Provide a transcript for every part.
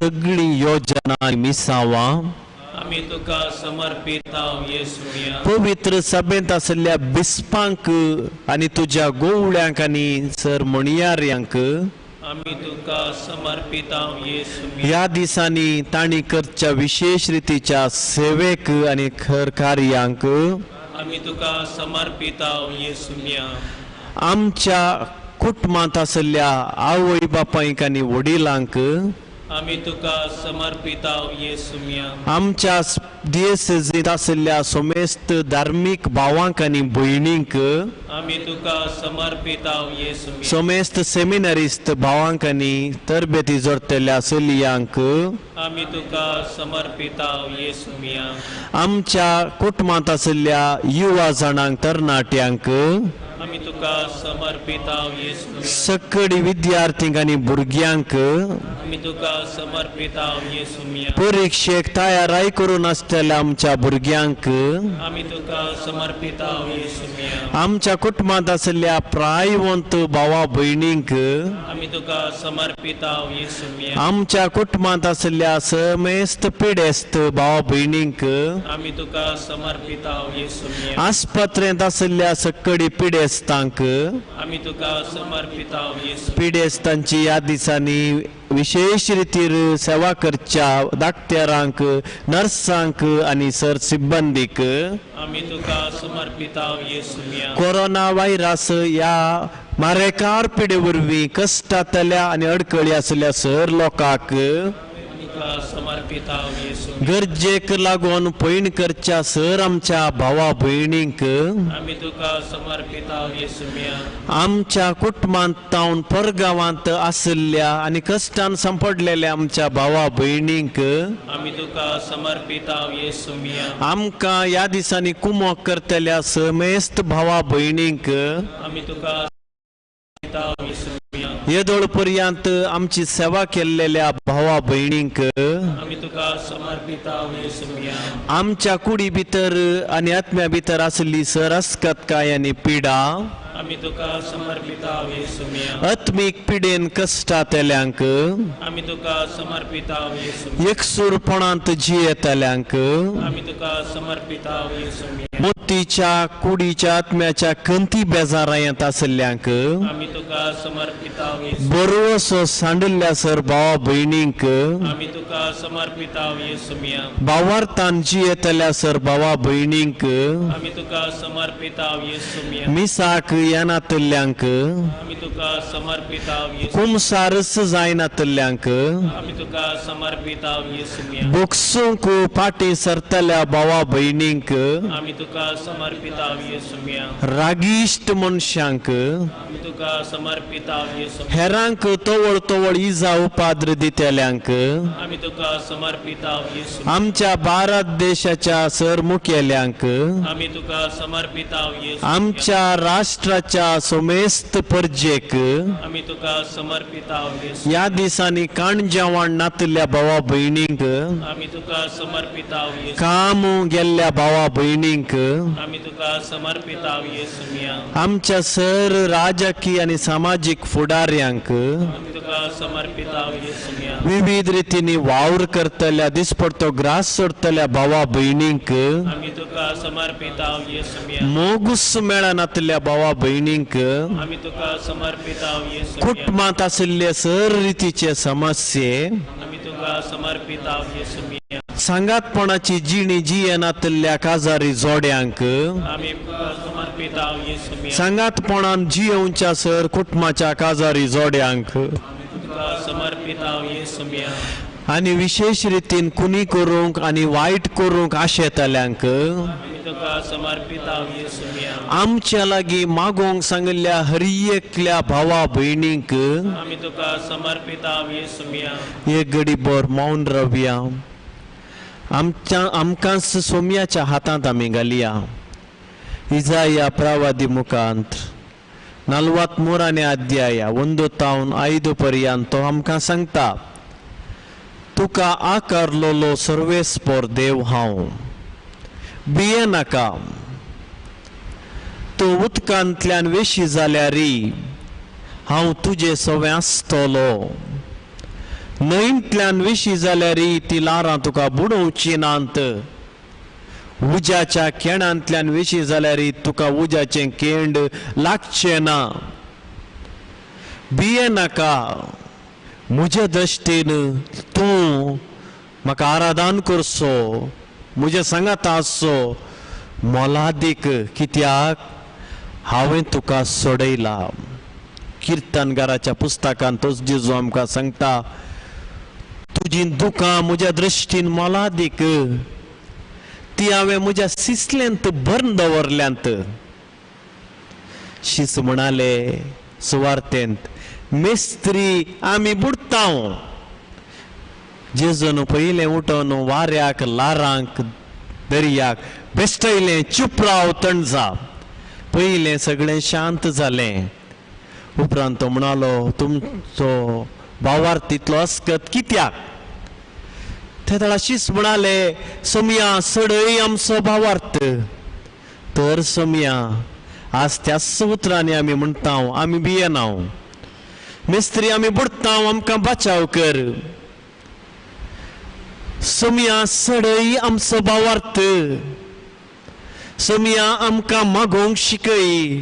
सगळी योजना मिसावां आमी तुका समर्पिता येसुया. पवित्र सभेंत आसल्या बिस्पांक आनी तुज्या गोवळ्यांक आनी सर म्हणयाऱ्यांक आमी तुका समर्पिता येसुया. ह्या दिसांनी तांणी करच्या विशेष रितीच्या सेवेक आनी खर कार्यांक आमी तुका समर्पिता येसुया. आमच्या कुटुंबांत आसल्या आवय बापायक आनी वडिलांक आमी तुका समर्पिता येसुया. आमच्या दियेसजींत आसल्या सोमेस्त धार्मीक भावांक आनी भयणींक आमी तुका समर्पिता येसुया. सोमेस्त सेमिनरिस्ट भावांक आनी तरबेती जोडटल्या चलयांक आमी तुका समर्पिता येसुया. आमच्या कुटुंबांत आसल्या युवा जाणांक तरणाट्यांक आमी तुका समर्पिता येसुया. सकडी विद्यार्थींक आनी भुरग्यांक आमी तुका समर्पिता येसुया. परीक्षेक तयाराय करून आसतल्या आमच्या भुरग्यांक आमी तुका समर्पिता येसुया. आमच्या कुटुंबांत आसल्या प्रायवंत भावा भयणींक आमी तुका समर्पिता येसुया. आमच्या कुटुंबांत आसल्या समेस्त पिडेस्त भावा भयणींक आमी तुका समर्पिता येसुया. आस्पत्रेंत आसल्या सकडी पिडेस्तांक आमी तुका समर्पिता येसुया. पिडेस्तांची ह्या दिसांनी विशेष रितीर सेवा करच्या डाक्टरांक नर्सांक आनी सर सिब्बंदीक आमी तुका समर्पिता येसुया. कोरोना व्हायरस ह्या मारेकार पिडे वरवीं कश्टांतल्या आनी अडखळी आसल्या सर लोकांक आमी तुका समर्पिता येसुया. गरजेक लागून पैण करच्या सर आमच्या भावा भयणींक आमी तुका समर्पिता येसुया. आमच्या कुटुंबांत तावन परगांवांत आसल्या आनी कश्टान सांपडलेल्या आमच्या भावा भयणींक आमी तुका समर्पिता येसुया. आमकां ह्या दिसांनी कुमोक करतल्या समेस्त भावा भयणींक आमी तुका समर्पिता येसुया. येदोळ पर्यंत आमची सेवा केल्लेल्या भावा भयणींक आमी तुका समर्पिता येसुया. आमच्या कुडी भितर आनी आत्म्या भितर आसली सर अस्कतकाय आनी पिडा आमी तुका समर्पिता येसुया. आत्मीक पिडेन कश्टांतल्यांक आमी तुका समर्पिता येसुया. एकसूरपणांत जियेतल्यांक आमी तुका समर्पिता येसुया. मोतीच्या कुडीच्या आत्म्याच्या कंती बेजारायंत आसल्यांक आमी तुका समर्पिता येसुया. बरोसो सांडल्या सर भावा भयणींक आमी तुका समर्पिता येसुया. भावार्थान जियेतल्या सर भावा भयणींक आमी तुका समर्पिता येसुया. मिसाक येनातल्यांक आमी तुका समर्पिता येसुया. कुमसारस जायनातल्यांक आमी तुका समर्पिता येसुया. बोक्सूंक पाटी सरतल्या भावा भयणींक आमी तुका समर्पिता येसुया. रागिश्ट मनशांक आमी तुका समर्पिता येसुया. हेरांक तवळ तवळ इजा उपाद्र दितेल्यांक आमी तुका समर्पिता येसुया. आमच्या भारत देशाच्या सर मुखेल्यांक आमी तुका समर्पिता येसुया. आमच्या राष्ट्राच्या सोमेस्त परजेक आमी तुका समर्पिता येसुया. या दिसांनी काणजेवाण नातल्या भावा भयणींक आमी तुका समर्पिता येसुया. काम गेल्ल्या भावा भयणींक आमी तुका समर्पिता येसुया. आमच्या सर राजकीय आनी सामाजीक फुडाऱ्यांक आमी तुका समर्पिता येसुया. विविध रितींनी वावर करतल्या दिसपडतो ग्रास सोडतल्या भावा भयणींक आमी तुका समर्पिता येसुया. मोगूस मेळनातल्या भावा भयणींक आमी तुका समर्पिता येसुया. कुटुंबांत आशिल्ले सर रितीचे समस्ये आमी तुका समर्पिता येसुया. सांगातपणाची जिणी जियेनातल्या काजारी जोड्यांक आमी तुका समर्पिता येसुया. सांगातपणान जियेवच्या सर कुटुंबाच्या काजारी जोड्यांक आमी तुका समर्पिता येसुया. आनी विशेष रितीन कुनी करूंक आनी वायट करूंक आशेतल्यांक आमी तुका समर्पिता येसुया. आमच्या लागीं मागोंक सांगल्या हर एकल्या भावा भयणींक आमी तुका समर्पिता येसुया. एक घडीभर मौन रावया. आमकां सोम्याच्या हातांत आमी घालया. इजाया प्रवादी मुखांत 43ನೇ ಅಧ್ಯಾಯ 1 पर्यंत तो आमकां सांगता, तुका आकारलोलो सर्वेस्पर देव हांव, भिये नाका. तूं उदकांतल्यान वेशी जाल्यारी हांव तुजे सवे आसतलो. न्हंयतल्यान विशी जाल्यार ती लारां तुका बुडोवची नांत. उज्याच्या केणांतल्यान विशी जाल्यार तुका उज्याचें केंड लागचें ना. भिये नाका, म्हजे दृश्टीन तूं म्हाका आराधन करचो, म्हजे सांगात आसचो मोलादीक, कित्याक हांवें तुका सोडयला. किर्तनकाराच्या पुस्तकान तोच जेजू आमकां सांगता, तुजी दुकां म्हज्या दृश्टीन मोलादीक, ती हांवें म्हज्या सिसल्यांत भरून दवरल्यांत. शिस म्हणाले सुवार्तेंत, मेस्त्री आमी बुडता. जेजून पयलें उठोन वाऱ्याक, लारांक, दर्याक बेश्टयलें, चूप राव तणजा. पयलें सगळें शांत जालें. उपरांत तो म्हणालो, तुमचो भावार्थ तितलो अस्कत कित्याक? ते वेळा शिस म्हणाले, सोमया सडय आमचो भावार्थ. तर सोमया आज त्याच उतरांनी आमी म्हणटा, आमी भियेना. मेस्त्री आमी बुडता, आमकां बचाव कर. सोमया सडय आमचो भावार्थ. सोमया आमकां मागोवंक शिकय.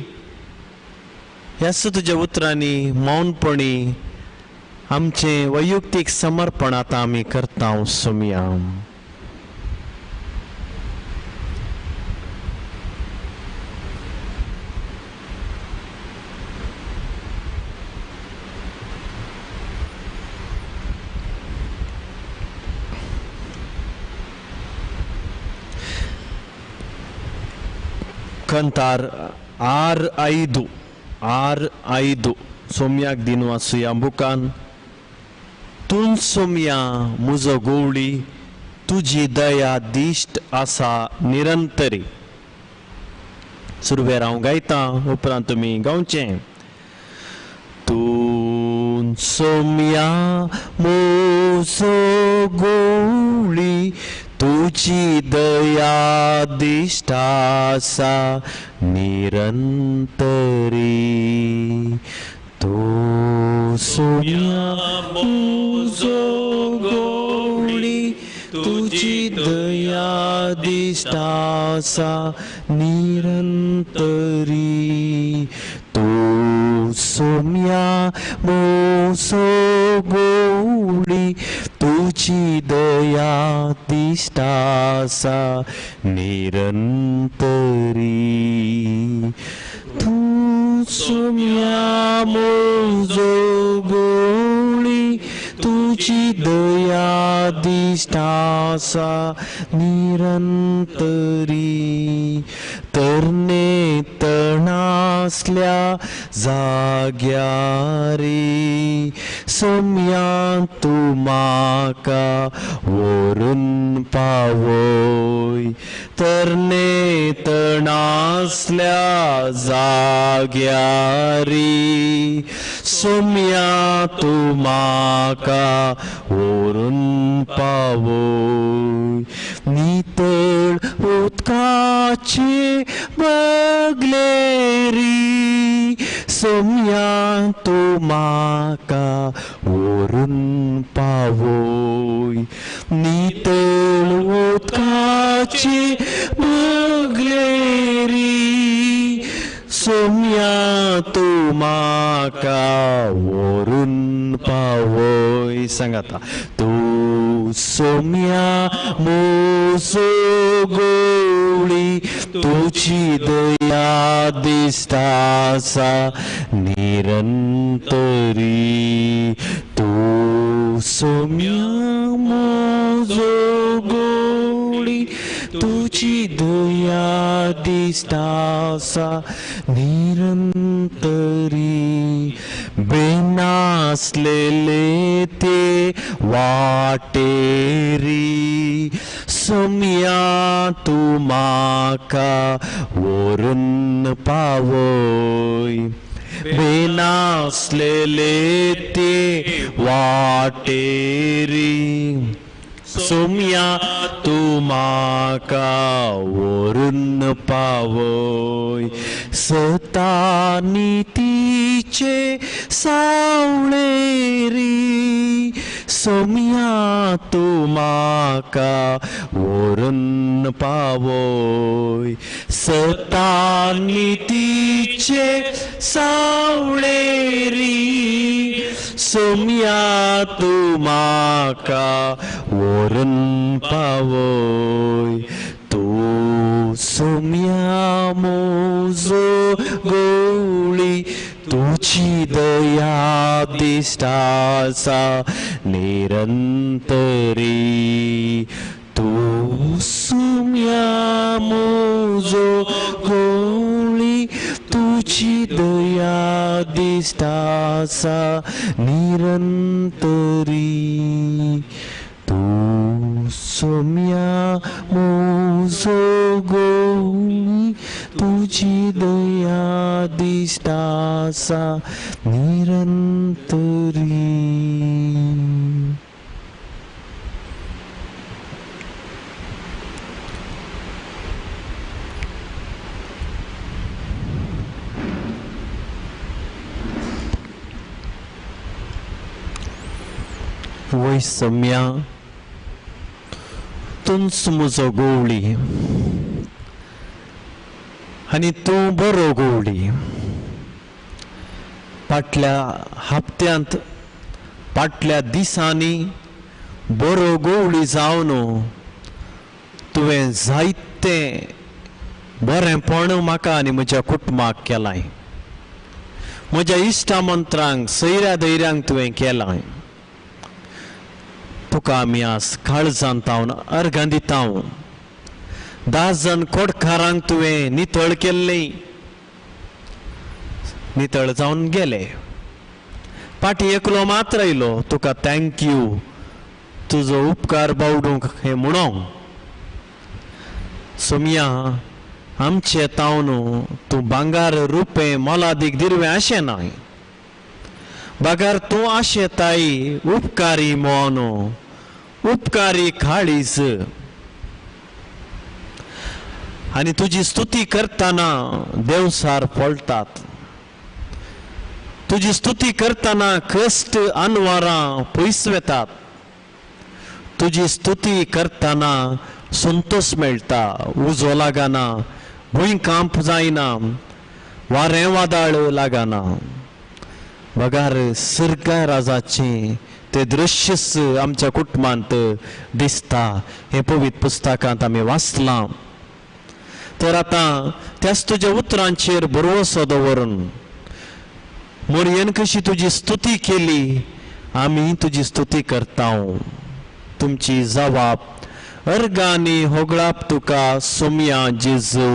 ह्या तुज्या उतरांनी मौनपणी आमचें वैयक्तीक समर्पण आतां आमी करता. सोमया ಕಂತಾರ್ 6:5 सोम्याक दिन वाचुया बुकान. तूं सोम्या म्हजो गोवळी, तुजी दया दिश्ट आसा निरंतरी. सुरवेर हांव गायता, उपरांत तुमी गावचें. तूं सोम्या म्हजो गोवळी, तुजी दया दिश्ट आसा निरंतरी. तूं सोम्या म्हजो गोवळी, तुजी दया दिश्ट आसा निरंतरी. तूं सोम्या म्हजो गोवळी, तुजी दया दिश्ट आसा निरंतरी. तूं सोम्या म्हजो गोवळी, तुजी दया दिश्ट आसा निरंतरी. तरणे तणासल्या जाग्यारी, सोम्या तूं म्हाका व्हरून पावय. तरणे तणासल्या जाग्यारी, सोम्या तूं म्हाका व्हरून पावय. नितळ उदकाचे बगलेरी, सोम्या तूं म्हाका व्हरून पावय. नितळ उदकाचे बगलेरी, सोम्या तूं म्हाका व्हरून पावय. सांगाता. तूं सोम्या म्हजो गोवळी, तुजी दया दिश्ट आसा निरंतरी. तूं सोम्या म्हजो गोवळी, तुजी दया दिश्ट आसा निरंतरी. बेनासलेले ते वाटेरी, सोम्या तूं म्हाका व्हरून पावय. बेनासलेले ते वाटेरी, सोम्या तूं म्हाका व्हरून पावय. सतानितीचे सावळेरी, सोम्या तूं म्हाका व्हरून पावय सतान नितीचे सावळेरी सोम्या तूं म्हाका व्हरून पावय तूं सोम्या म्हजो गवळी तुझी दया दिसता आसा निरंतरी तूं सोम्या म्हजो गवळी तुझी दया दिसता आसा निरंतरी तूं सोम्या म्हजो गवळी तुझी दया दिसता आसा निरंतरी वै सम्या तुंच म्हजो गवळी आनी तूं बरो गवळी फाटल्या हप्त्यांत फाटल्या दिसांनी बरो गवळी जावन तुवें जायतें बरेंपण म्हाका आनी म्हज्या कुटुंबाक केलां म्हज्या इश्टामंत्रांक सैऱ्या धैर्यांक तुवें केलां तुका आमी आज काळजांत अर्घां दिता 10 जण कोडकारांक तुवें नितळ केल्लें नितळ जावन गेले पाटी एकलो मात्र आयलो तुका थँक्यू तुजो उपकार बावडूंक हे म्हणो सोम्या आमचे तावन तूं भांगार रुपे मोलादीक दिरवें अशें नाय बागार तूं आशेताय उपकारी मोन उपकारी काळीज आनी तुजी स्तुती करतना देवसार पळटात तुजी स्तुती करतना कश्ट अनवरां पयस वेतात तुजी स्तुती करतना संतोष मेळटा उजो लागना भुंयकांप जायना वारें वादळ लागना बगार सर्गा राजाचें ते दृश्यस आमच्या कुटुंबांत दिसता हे पवित्र पुस्तकांत आमी वाचलां तर आतां त्याच तुज्या उतरांचेर भरवंसो दवरून मोरयेन कशी तुजी स्तुती केली आमी तुजी स्तुती करता तुमची जबाब अर्गांनी होगळाप तुका सोम्या जेजू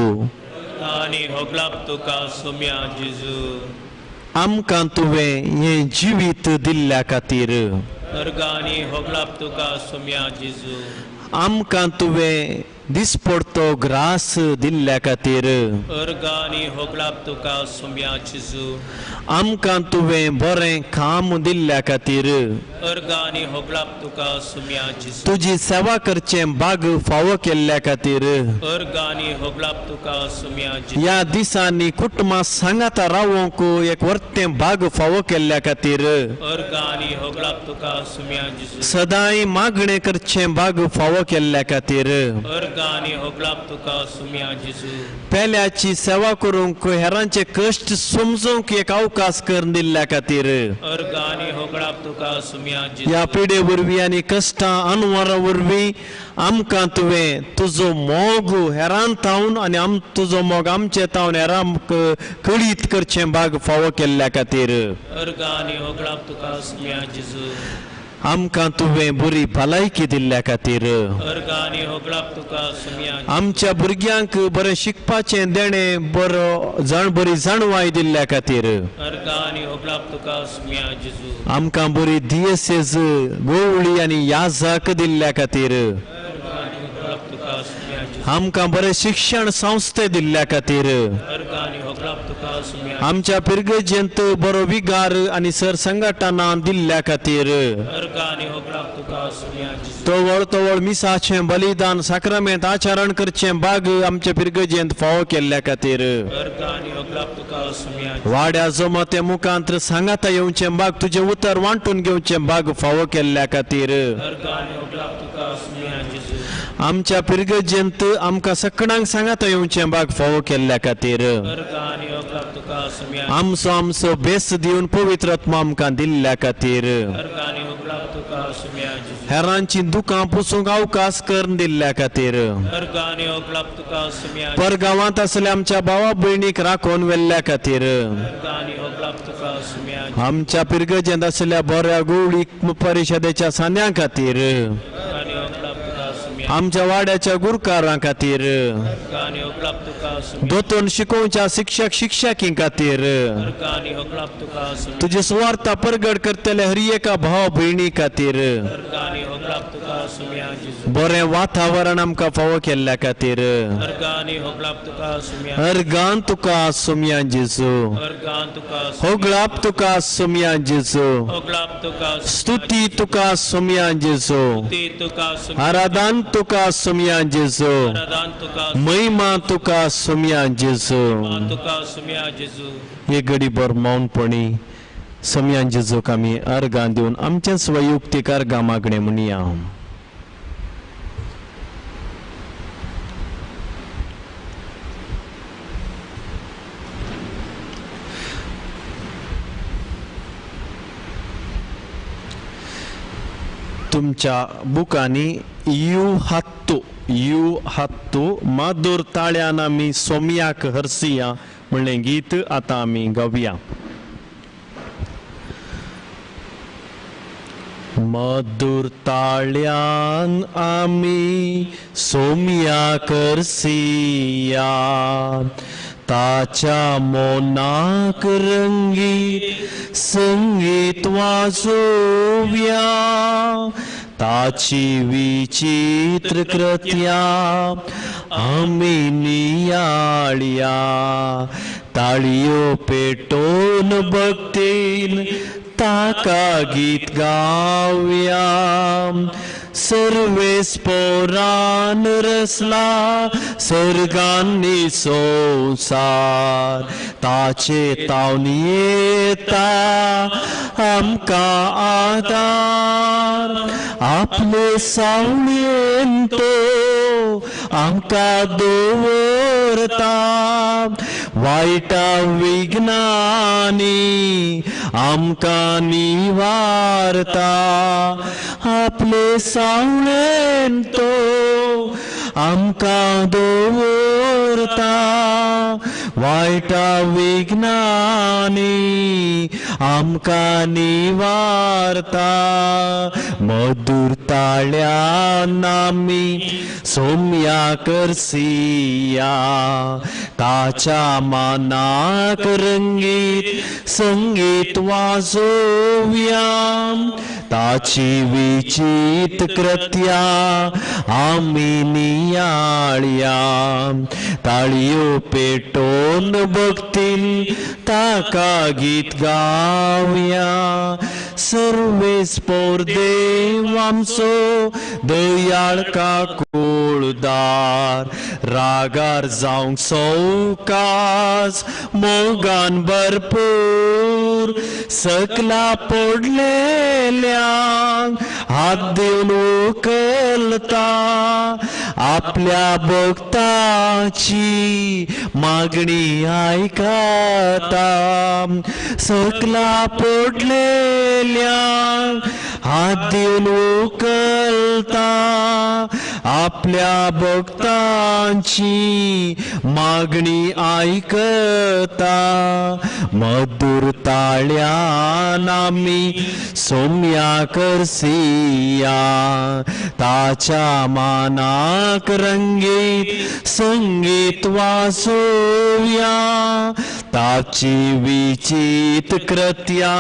आनी होगळाप तुका सोम्या जेजू आमकां तुवें हें जिवीत दिल्ल्या खातीर अर्गांनी होगळाप तुका सोम्या जेजू आमकां तुवें दिसपडतो ग्रास दिल्ल्या खातीर अर्गांनी होगळाप तुका सोम्या जेजू आमकां तुवें बरें काम दिल्ल्या खातीर अर्गांनी होगळाप तुका सोम्या जेजू तुजी सेवा करचें भाग फावो केल्ल्या खातीर अर्गांनी होगळाप तुका सोम्या जेजू ह्या दिसांनी कुटुंबां सांगात रावोंक एक वर्तें भाग फावो केल्ल्या खातीर अर्गांनी होगळाप तुका सोम्या जेजू सदांय मागणें करचें भाग फावो केल्ल्या खातीर अर्गांनी होगळाप तुका सोम्या जेजू पेल्याची सेवा करूंक हेरांचे कश्ट समजूंक एक अवकाश करून दिल्ल्या खातीर अर्गांनी होगळाप तुका सोम्या जेजू ह्या पिढे वरवीं आनी कश्टां अनवरां वरवीं आमकां तुवें तुजो मोग हेरान थावन आनी तुजो मोग आमचे थावन हेरांक कळीत करचें भाग फावो केल्ल्या खातीर अर्गांनी होगळाप तुका सोम्या जेजू आमकां तुवें बरी भलायकी दिल्ल्या खातीर अर्गांनी होगळाप तुका सोम्या आमच्या भुरग्यांक बरें शिकपाचें देणें बरी जाणवाय दिल्ल्या खातीर अर्गांनी होगळाप तुका सोम्या जेजू आमकां बरी दियेसेज गवळी आनी याजक दिल्ल्या खातीर अर्गांनी होगळाप तुका सोम्या जेजू आमकां बरें शिक्षण संस्थे दिल्ल्या खातीर अर्गांनी होगळाप तुका सुम्या आमच्या पिरगजेंत बरो विगार आणि सरसंघटना दिल्ल्या खातीर अर्गानी होगलाप तुका सुम्या जिजू तोवळ तोवळ मिसाचें बलिदान साक्रमेंत आचरण करचें भाग आमच्या पिरगजेंत फावो केल्ल्या खातीर अर्गानी होगलाप तुका सुम्या वाड्या जमते मुखांत सांगाता येवचें भाग तुजें उतर वांटून घेवचें भाग फावो केल्ल्या खातीर अर्गानी होगलाप तुका सुम्या जिजू आमच्या पिरगजेंत आमकां सगळ्यांक सांगाता येवचें भाग फावो केल्ल्या खातीर अर्गानी होगलाप तुका सुम्या आमचो बेस दिवन पवित्र आत्मा आमकां दिल्ल्या खातीर अर्गानी होगलाप तुका सुम्या जिजू हेरांची दुकां पुसूंक अवकाश करून दिल्ल्या खातीर अर्गानी होगलाप तुका सुम्या परगांवांत आसल्या आमच्या भावा भयणीक राखून व्हेल्ल्या खातीर अर्गानी होगलाप तुका सुम्या आमच्या पिरगजेंत आसल्या बऱ्या गवळी परिशदेच्या सान्यां खातीर अर्गानी होगलाप तुका सुम्या आमच्या वाड्याच्या गुरकारां खातीर अर्गानी होगलाप तुका सुम्या दोतोन शिकोवच्या शिक्षकी खातीर अर्गानी होगलाप तुका सुम्या तुझे सुवार्ता परगड करतले हर एका भाव भयणी खातीर अर्गानी होगलाप तुका सुम्या जिजू बरें वातावरण आमकां फावो केल्ल्या खातीर अर्गानी होगलाप तुका सुम्या अर्गान तुका सुम्या जेजू अर्गान तुका होगलाप तुका सुम्या जेजू होगलाप तुका स्तुती तुका सुम्या जेजू स्तुती तुका सुम्या आराधन तुका सुम्या जेजू आराधन तुका महिमा तुका सुम्या जेजू तुका सुम्या जिजू हे गडीभर मौनपणी सुम्या जेजूक आमी अर्गां दिवन आमचे स्वयुक्तीक अर्गां मागणें म्हणया तुमच्या बुकांनी यू हात्तू मादूर ताळ्यान आमी सोम्याक हरसिया म्हणलें गीत आतां आमी गावया मधुर ताळ्यान आमी सोम्याक हरसिया ताच्या मोनाक रंगीत संगीत वाजोव्या ताची विचित्र कृत्या आमी नियाळया ताळयो पेटोवन भक्तीन ताका गीत गावया सर्वेस पोरान रसला सर्गांनी संसार ताचे तावनी येता आमकां आदार आपले सावळेन तो आमकां दवरता वायटा विघ्नांनी आमकां निवारता आपले सावळेन तो आमकां दवरता वायटा विघ्नांनी आमकां निवारता मधुर ताळ्यान आमी सोम्याक हरसिया ताच्या मानाक रंगीत संगीत वाजोव्या ताची विचित्र कृत्या आमी नियाळया ताळयो पेटोवन भक्तीन ताका गीत गावया सर्वेस्पोर देव आमचो दयाळ काकुळदार रागार जावंक सौकास मोगान भरपूर सकला पडलेल्यांक हात दिवन उखलता आपल्या भक्ताची मागणी आयकता सकला पडलेल्यांक हात दिवन उखलता आपल्या भक्तांची मागणी आयकता मधुर ताळ्यान आमी सोम्याक हरसिया ताच्या मानाक रंगीत संगीत वाजोव्या ताची विचित्र कृत्या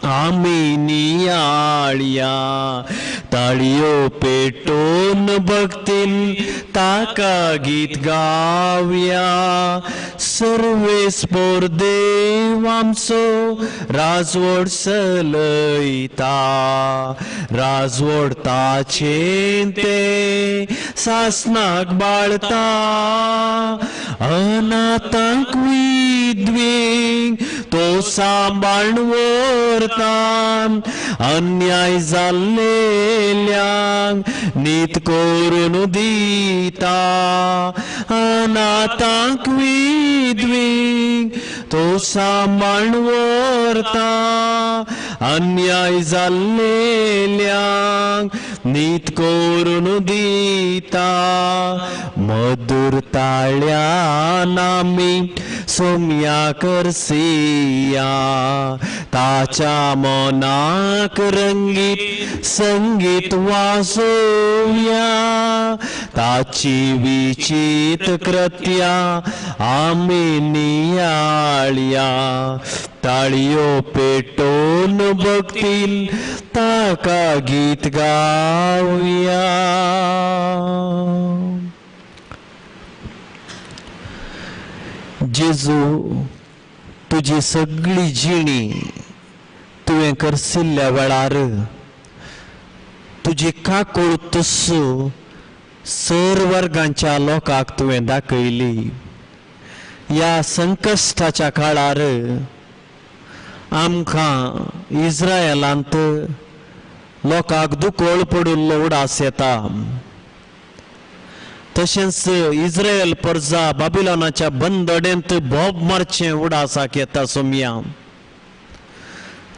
आम्ही नियाळ्या ताळयो पेटोन भक्तीन ताका गीत गावया सर्वेस पोर देव आमचो राजवड चलयता राजवड ताचे ते सासनाक बाळता अनाथांक विधवेक तो सांबाळून व्हरता अन्याय जाल्लेल्यांक नीत करून दिता अनाथांक विधवेक तो सांबाळून व्हरता अन्याय जाल्लेल्यांक नीत करून दिता मधुर ताळ्यान आमी सोम्या करसिया ताच्या मनाक रंगीत संगीत वाजोवया ताची विचित कृत्या आमी नियाळ्या ताळयो पेटोन भक्तीन ताका गीत गावया जेजू तुजी सगळी जिणी तुवें करसिल्ल्या वेळार तुजी काकूळ तुस्सू सर वर्गांच्या लोकांक तुवें दाखयली ह्या संकश्टाच्या काळार आमकां इस्रायलांत लोकांक दुकोळ पडून उडास येता तशेंच इस्रायल प्रजा बाबिलोनाच्या बंदडेंत भोब मारचें उडासाक येता सोम्या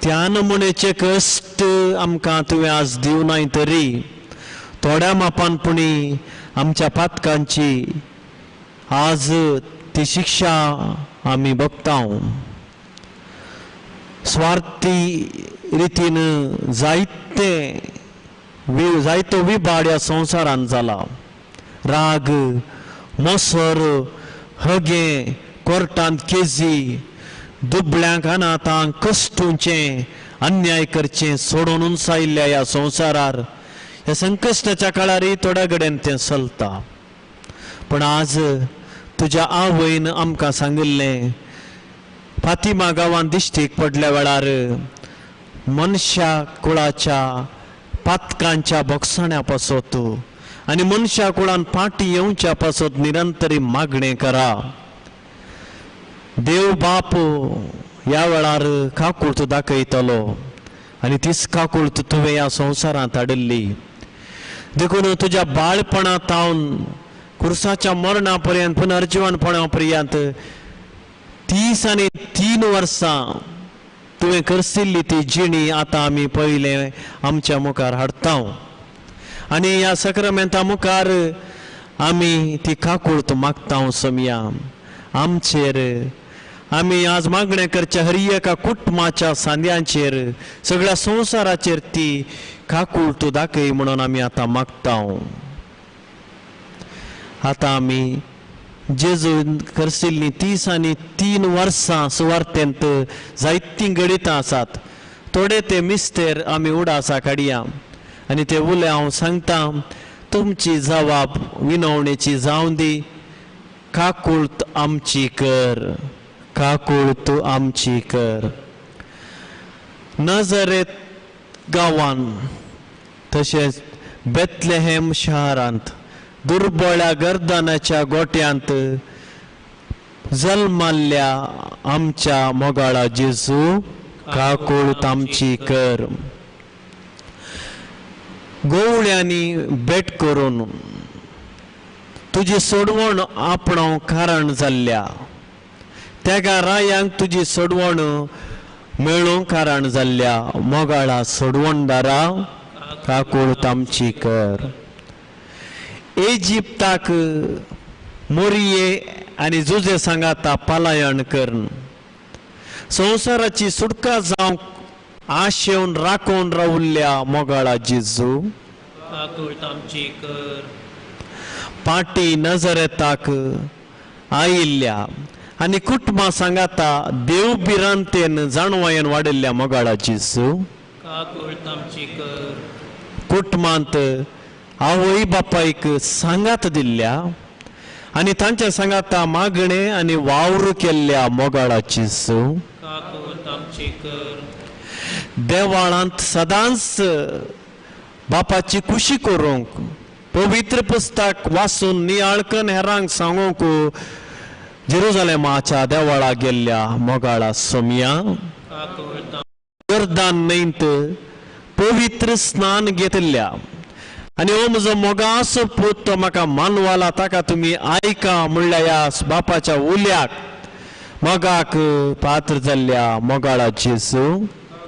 त्या नमुनेचे कश्ट आमकां तुवें आज दिवनाय तरी थोड्या मापानपणी आमच्या पातकांची आज ती शिक्षा आमी भोगता स्वार्थी रितीन जायतो विबाड ह्या संवसारांत जाला राग मोसर हगे कोर्टांत केजी दुबळ्यांक अनाथांक कश्टूंचें अन्याय करचें सोडून उंचायल्ल्या ह्या संवसारार ह्या संकश्टाच्या काळारय थोड्या कडेन तें चलता पण आज तुज्या आवयन आमकां सांगिल्लें फातिमा गांवांत दिश्टीक पडल्या वेळार मनशा कुळाच्या पातकांच्या बोगसण्या पासत आनी मनशा कुळान फाटी येवच्या पासत निरंतरी मागणें करा देव बाप ह्या वेळार काकूळत दाखयतलो आनी तीच काकूळत तुवें ह्या संवसारांत हाडिल्ली देखून तुज्या बाळपणांत हांव कुर्साच्या मरणा पर्यंत पुनर्जीवनपणा पर्यंत 30 आनी 3 वर्सां तुवें करसिल्ली ती जिणी आतां आमी पयलें आमच्या मुखार हाडटा आनी ह्या सक्रामेंता मुखार आमी ती काकूळत मागता सोम्या आमचेर आमी आज मागणें करच्या हर एका कुटुंबाच्या सांद्यांचेर सगळ्या संवसाराचेर ती काकूळत दाखय म्हणून आमी आतां मागता आतां आमी जेजू करसिल्लीं 30 आनी 3 वर्सां सुवार्थेंत जायतीं गणितां आसात थोडे ते मिस्तेर आमी उडासा काडया आनी ते उले हांव सांगता तुमची जबाब विनवणेची जावं दी काकूळत आमची कर काकूळत आमची कर नजरेत गांवांत तशेंच बेथलेहेम शारांत दुर्बळ्या गर्दनाच्या गोट्यांत जल्माल्ल्या आमच्या मोगाळा जेजू काकूळत आमची कर गोवळ्यांनी भेट करून तुजी सोडवण आपणाव कारण जाल्ल्या त्या रायांक तुजी सोडवण मेळूंक कारण जाल्ल्या मोगाळा सोडवणदारा काकूळत आमची कर इजिप्ताक मोरिये आनी जुजे सांगाता पलायन करन संवसाराची सुटका जावंक आशेवन राखून रावल्ल्या मोगाळा जेजू काकूळत आमची कर पाटी नजरेताक आयिल्ल्या आनी कुटुंबा सांगाता देव बिरांतेन जाणवायन वाडिल्ल्या मोगाळा जेजू काकूळ तामची कर कुटुंबांत आवय बापायक सांगात दिल्ल्या आनी तांच्या सांगाता मागणे आनी वावर केल्ल्या मोगाळा जेजू काकूळ तामची कर देवाळांत सदांच बापाची खुशी करूंक पवित्र पुस्तक वाचून नियाळकन हेरांक सांगूंक जेरुसलेमाच्या देवाळा गेल्ल्या मोगाळा सोम्या काकूळ ताम योर्दान न्हंयत पवित्र स्नान घेतल्या आनी हो म्हजो मोगाचो पूत तो म्हाका मानवाला ताका तुमी आयका म्हणल्या ह्या बापाच्या उल्याक मोगाक पात्र जाल्ल्या मोगाळा जेजू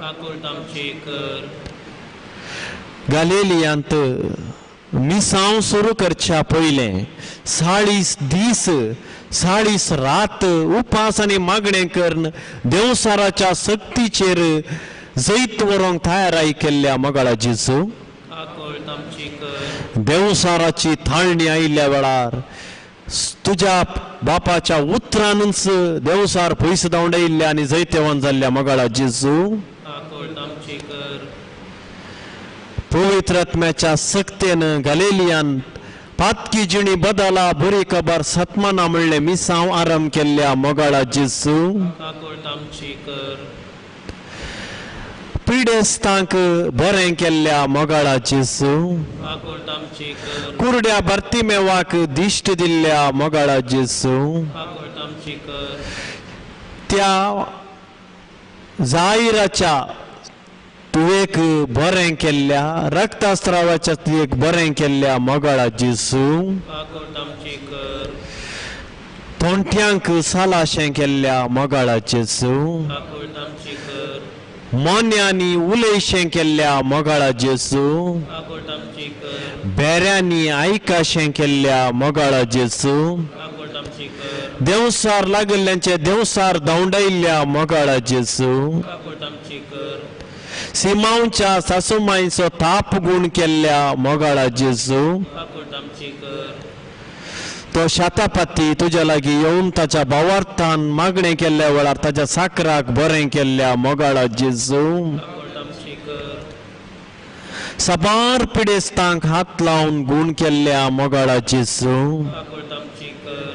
काकूळ तामची कर गलिलियांत मिसांव सुरू करच्या पयलें 40 दीस 40 रात उपास आनी मागणें करून देवसाराच्या सक्तीचेर जैत व्हरूंक तयाराई केल्ल्या मोगाळा जेजू काकूळ तामची कर देवसाराची थाळणी आयिल्ल्या वेळार तुज्या बापाच्या उतरानूच देवसार पयस दावंडयिल्ल्या आनी जैतेवन जाल्ल्या मोगाळा जेजू काकूळ तामची कर पवित्र आत्म्याच्या सक्तेन गलिलियान पातकी जिणी बदला बरी खबर सतमाना म्हणले मिसांव आरंभ केल्ल्या मोगाळा जेजू काकूळ तामची कर पिडेस्तांक बरें केल्ल्या मोगाळा जेजू काकूळ तामची कर कुरड्या बर्तिमेवाक दिश्ट दिल्ल्या मोगाळा जेजू काकूळ तामची कर त्या जायराच्या तुवेक बरें केल्ल्या रक्तस्त्रावाच्या तुवेक बरें केल्ल्या मोगाळा जेजू काकूळ तामची कर तोंट्यांक सालाशें केल्ल्या मोगाळा जेजू काकूळ तामची कर मोन्यांनी उलयशें केल्ल्या मोगाळा जेजू काकूळ तामची कर बेऱ्यांनी आयकाशें केल्ल्या मोगाळा जेजू काकूळ तामची कर देवसार लागल्ल्यांचे देवसार धांवडायिल्ल्या मोगाळा जेजू काकूळ तामची कर सिमांच्या सासूमाईचो ताप गुण केल्ल्या मोगाळा जेजू काकूळ तामची कर तो शतापती तुज्या लागीं येवन ताच्या भावार्थान मागणें केल्ल्या वेळार ताच्या साकराक बरें केल्ल्या मोगाळा जेजू काकूळ तामची कर सबार पिडेस्तांक हात लावन गुण केल्ल्या मोगाळा जेजू काकूळ तामची कर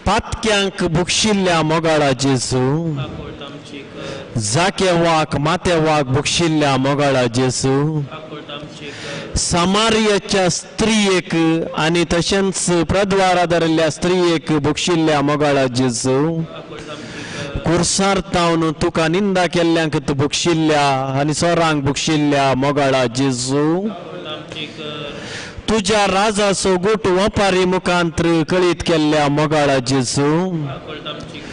पातक्यांक बुक्षिल्ल्या मोगाळा जेजू काकूळ तामची कर जाकेवाक मातेवाक बुक्षिल्ल्या मोगाळा जेजू काकूळ तामची कर समारियाच्या स्त्रियेक आनी तशेंच प्रद्वारा धरल्ल्या स्त्रियेक बुक्षिल्ल्या मोगाळा जेजू काकूळ तामची कर कुर्सार तावन तुका निंदा केल्ल्यांक तू बुक्षिल्ल्या आनी सोरांक बुक्षिल्ल्या मोगाळा जेजू काकूळ तामची कर तुज्या राजाचो गोट वपारी मुखांत्र कळीत केल्ल्या मोगाळा जेजू काकूळ तामची कर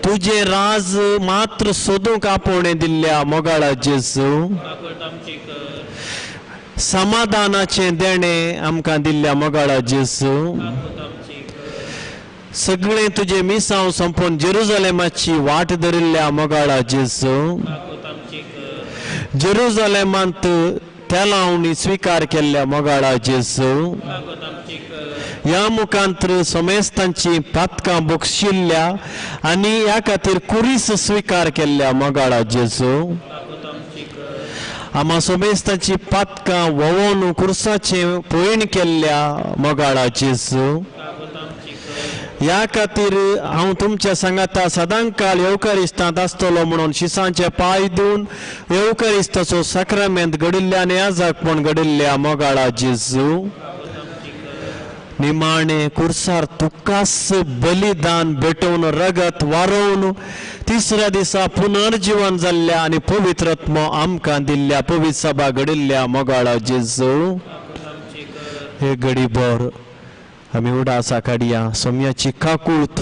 तुझे राज मात्र सोदूंक आपोवणें दिल्ल्या मोगाळा जेजू काकूळ तामची कर समाधानाचें देणें आमकां दिल्ल्या मोगाळा जेजू काकूळ तामची कर सगळें तुजें मिसांव संपून जेरुसलेमाची वाट धरिल्ल्या मोगाळा जेजू काकूळ तामची कर जेरुसलेमांत तेलावणी स्वीकार केल्ल्या मोगाळा जेजू काकूळ तामची कर ह्या मुखांत्र सोमेस्तांची पातकां बुक्षिल्ल्या आनी ह्या खातीर कुरीस स्वीकार केल्ल्या मोगाळा जेजू काकूळ तामची कर आमा सोमेस्तांची पातकां वोवोन कुर्साचें पयण केल्ल्या मोगाळा जेजू काकूळ तामची कर ह्या खातीर हांव तुमच्या सांगाता सदां काळ येवकारिस्तांत आसतलो म्हणून शिसांचे पांय दिवन येवकारिस्ताचो सक्रामेंत घडिल्ल्या आनी याजकपण घडिल्ल्या मोगाळा जेजू निमाणे कुर्सार तुकास बलिदान भेटवून रगत वारोवन तिसऱ्या दिसा पुनर्जीवन जाल्ल्या आनी पवित्रत्म आमकां दिल्ल्या पवित्र सभा घडिल्ल्या मोगाळा जेजू हे घडीभर आमी उडासा काडया सोम्याची काकुळत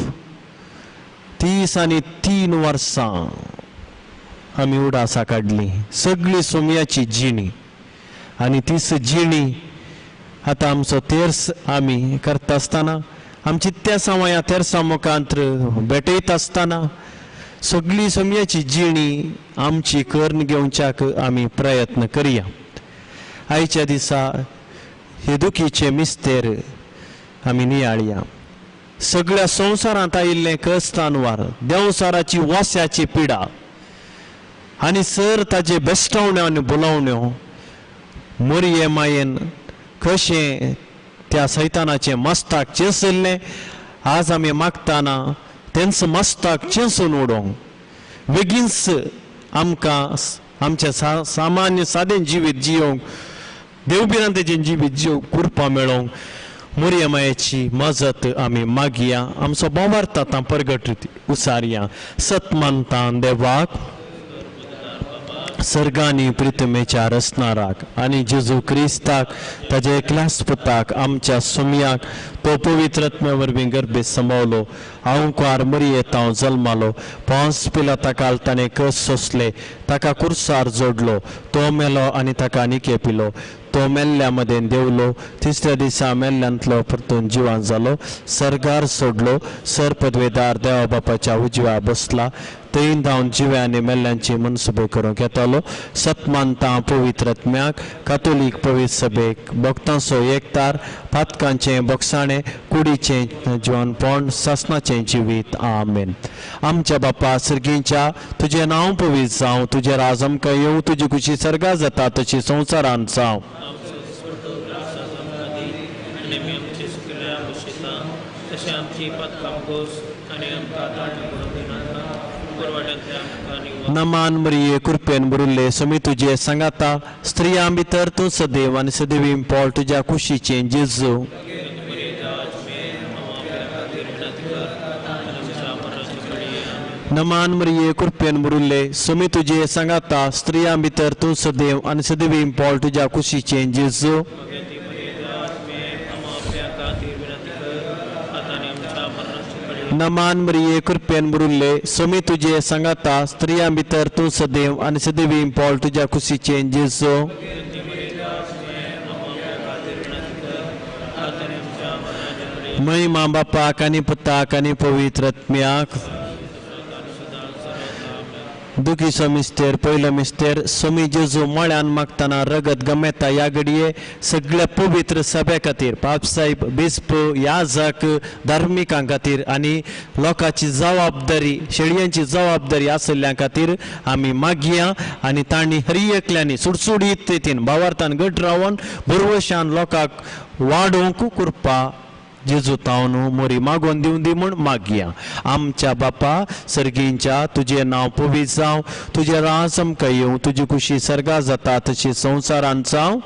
30 आनी 3 वर्सां आमी उडासा काडली सगळी सोम्याची जिणी आनी तीच जिणी आतां आमचो तेर्स आमी करता आसतना आमची त्या सावया तेर्सा मुखांत्र भेटयत आसतना सगळी सोम्याची जिणी आमची करून घेवच्याक आमी प्रयत्न करया आयच्या दिसा हे दुखीचे मिस्तेर आमी नियाळया सगळ्या संवसारांत आयिल्लें कस्तानवार देंवसाराची वास्याची पिडा आनी सर ताजे बेश्टावण्यो आनी बुलावण्यो मोरये मायेन कशें त्या सैतानाचें मस्ताक चेंसल्लें आज आमी मागताना तेंच मस्ताक चेंसून उडोवंक बेगीनच आमकां आमचें सामान्य सादें जिवीत जियोंक देवबिरांतेचें जिवीत जियोंक कुरपा मेळोवंक मोरये मायेची मजत आमी मागया आमचो बोवार्थ आतां परगट उसारया सतमंतां देवाक सर्गांनी प्रितमेच्या रचनाराक आनी जेजू क्रिस्ताक ताजे एकल्याच पुताक आमच्या सुमयाक तो पवित्रत्मे वरवीं गर्भेत संभवलो आंवकार मरयेत हांव जल्मालो पोंस पिलाता काल ताणें कस सोंसले ताका कुर्सार जोडलो तो मेलो आनी ताका निकेपिलो तो मेल्ल्या मदें देवलो तिसऱ्या दिसा मेल्ल्यांतलो परतून जिवान जालो सर्गार सोडलो सर पदवेदार देवा बापाच्या उजव्या बसला थंय धांवन जिव्या आनी मेल्ल्यांची मनसुबे करूंक येतालो सतमांतां पवित्रत्म्याक कातोलीक पवित्र सभेक भक्तांचो एकतार पातकांचें बक्षाणें कुडीचें जिवनपण सासणाचें जिवीत आमेन आमच्या बापा सर्गींच्या तुजें नांव पवित्र जावं तुजें राज आमकां येवं तुजी खुशी सर्गा जाता तशी संवसारांत जावं नमान मरिये कृपेन बुरुल्ले समी तुझे सांगाता स्त्रियां भितर तूं सदैव आनी सदैव पोळ तुज्या कुशीचें जेजू नमान मरिये कृपेन बुरुल्ले समी तुझे सांगाता स्त्रियां भितर तूं सदैव आनी सदैव पोळ तुज्या कुशीचें जेजू नमान मरिये कृपेन बुरुल्ले समी तुझे सांगाता स्त्रियां भितर तूं सदैव आनी सदैव पोळ तुज्या कुशीचें जेजू महिमा बापाक आनी पुताक आनी पवित्र आत्म्याक दुखीचो मिस्तेर पयलो मिस्तेर समी जेजू मळ्यान मागतना रगत गमेता ह्या घडये सगळ्या पवित्र सभे खातीर पापसाहेब बिस्प याजक धार्मिकां खातीर आनी लोकांची जबाबदारी शेळयांची जबाबदारी आसल्या खातीर आमी मागया आनी तांणी हरी एकल्यांनी सुटसुडीत रितीन भावार्थान घट रावन बरवशान लोकांक वाडोवंक कृपा जेजू तावन मोरी मागोवन दिवन दी म्हूण मागया आमच्या बापा सर्गींच्या तुजें नांव पवित्र जावं तुजें राज आमकां येवं तुजी खुशी सर्गा जाता तशी संवसारांत जावं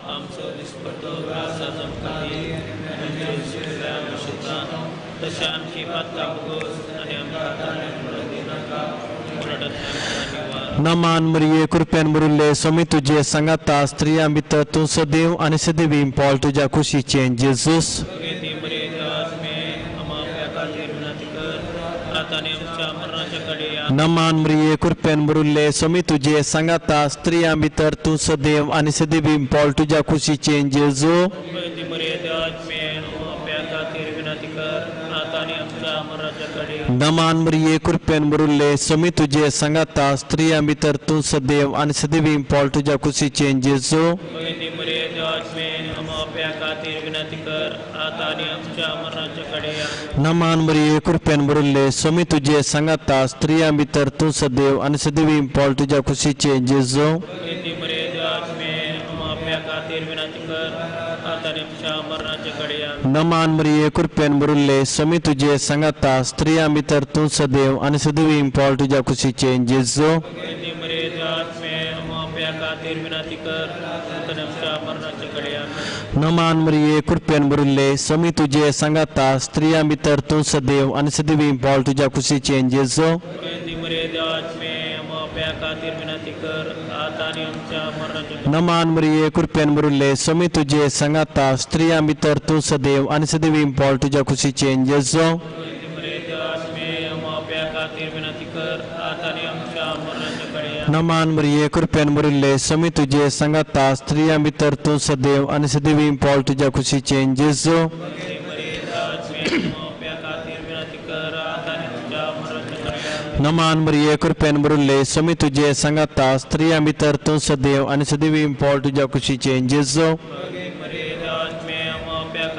नमान मरिये कृपेन बुरुल्ले समी तुजे सांगाता स्त्रियां भितर तूं सदैव आनी सदैव पोळ तुज्या कुशीचें जेजूस नमान मरिये कृपेन बुरुल्ले समी तुजे सांगाता स्त्रियां भितर तूं सदैव आनी सदैव पोळ तुज्या कुशीचें जेजू नमान मरिये कृपेन बुरुल्ले समी तुजे सांगाता स्त्रियां भितर तूं सदैव आनी सदैव पोळ तुज्या कुशीचें जेजू नमान मरिये कृपेन बुरुल्ले समी तुजे सांगाता स्त्रियां भितर तूं सदैव आनी सदैव पोळ तुज्या कुशीचें जेजू नमान मरिये कृपेन बुरुल्ले समी तुजे सांगाता स्त्रियां भितर तूं सदैव आनी सदैव पोळ तुज्या कुशीचें जेजू नमान मरिये कृपेन बुरुल्ले समी तुजे सांगाता स्त्रियां भितर तूं सदैव आनी सदैव पोळ तुज्या कुशीचें जेजू नमान मरिये कृपेन बुरुल्ले समी तुजे सांगाता स्त्रियां भितर तूं सदैव आनी सदैव पोळ तुज्या कुशीचें जेजू नमान मरिये कृपेन बुरुल्ले समी तुजे सांगाता स्त्रियां भितर तूं सदैव आनी सदैव पोळ तुज्या कुशीचें जेजू नमान मरिये कृपेन बुरुल्ले समी तुजे सांगाता स्त्रियां भितर तूं सदैव आनी सदैव पोळ तुज्या कुशीचें जेजू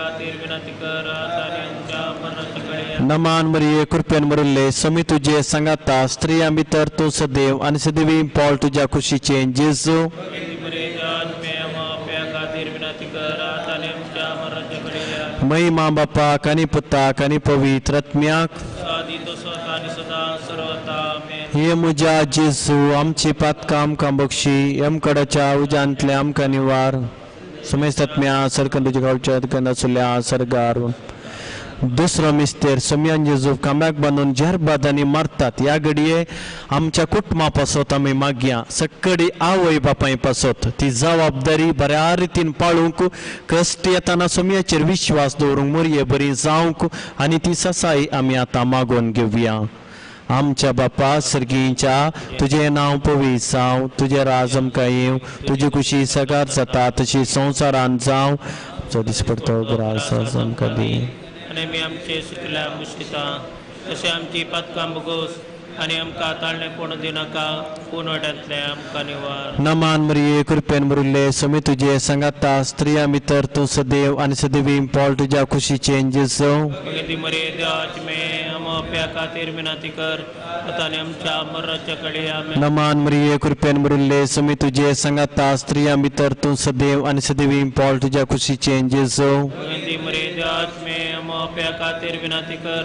खातीर विनंती कर आता आणि आमच्या मरणाच्या वेळी नमान मरिये कृपेन मरुल्ले समी तुझे सांगाता स्त्रिया भितर तू सदैव आणि सदैवी पॉल तुझ्या खुशीचे जेजू महिमा बापा कानी पुता कानी पवित्र आत्म्याक हे मुजा जेजू आमची पातकां आमकां बक्षी आमकडच्या उजांतले आमकां निवार समेस्त आत्म्या सरकन तुझ्या गावच्या गंधासुल्या सरगार दुसरो मिस्तेर समयान जेजू काम्याक बांदून जेरबादांनी मारतात या घडये आमच्या कुटुंबा पासत आमी मागया सक्कडी आवय बापाय पासत ती जबाबदारी बऱ्या रितीन पाळूंक कश्ट येताना समयाचेर विश्वास दवरूंक मरये बरी जावंक आनी ती ससाई आमी आतां मागोवन घेवया आमच्या बापा सर्गीच्या तुझे नाव पवित्र जावं तुझे राज आमकां येवं तुजी खुशी सगार जाता तशी संवसारान जावं जो दीस पडतो ग्रास आमकां दी आणि मी आमचे सुकल्या मुशिता तसे आमची पातकां बगोस आणि आमकां ताळणे पडूं दिनाका पूण वाट्यांतले आमकां निवार नमान मरिये कृपेन मरुल्ले समी तुझे सांगाता स्त्रिया भितर तू सदैव आणि सदैवी पॉल तुझ्या खुशीचे जेजू भगती मरे देवाची मे आमच्या खातीर विनंती कर आता आणि आमच्या मरणाच्या वेळी आमेन नमान मरिये कृपेन मरुल्ले समी तुझे सांगाता स्त्रिया भितर तू सदैव आणि सदैवी पॉल तुझ्या खुशीचे जेजू भगती मरे देवाची मे आमच्या खातीर विनंती कर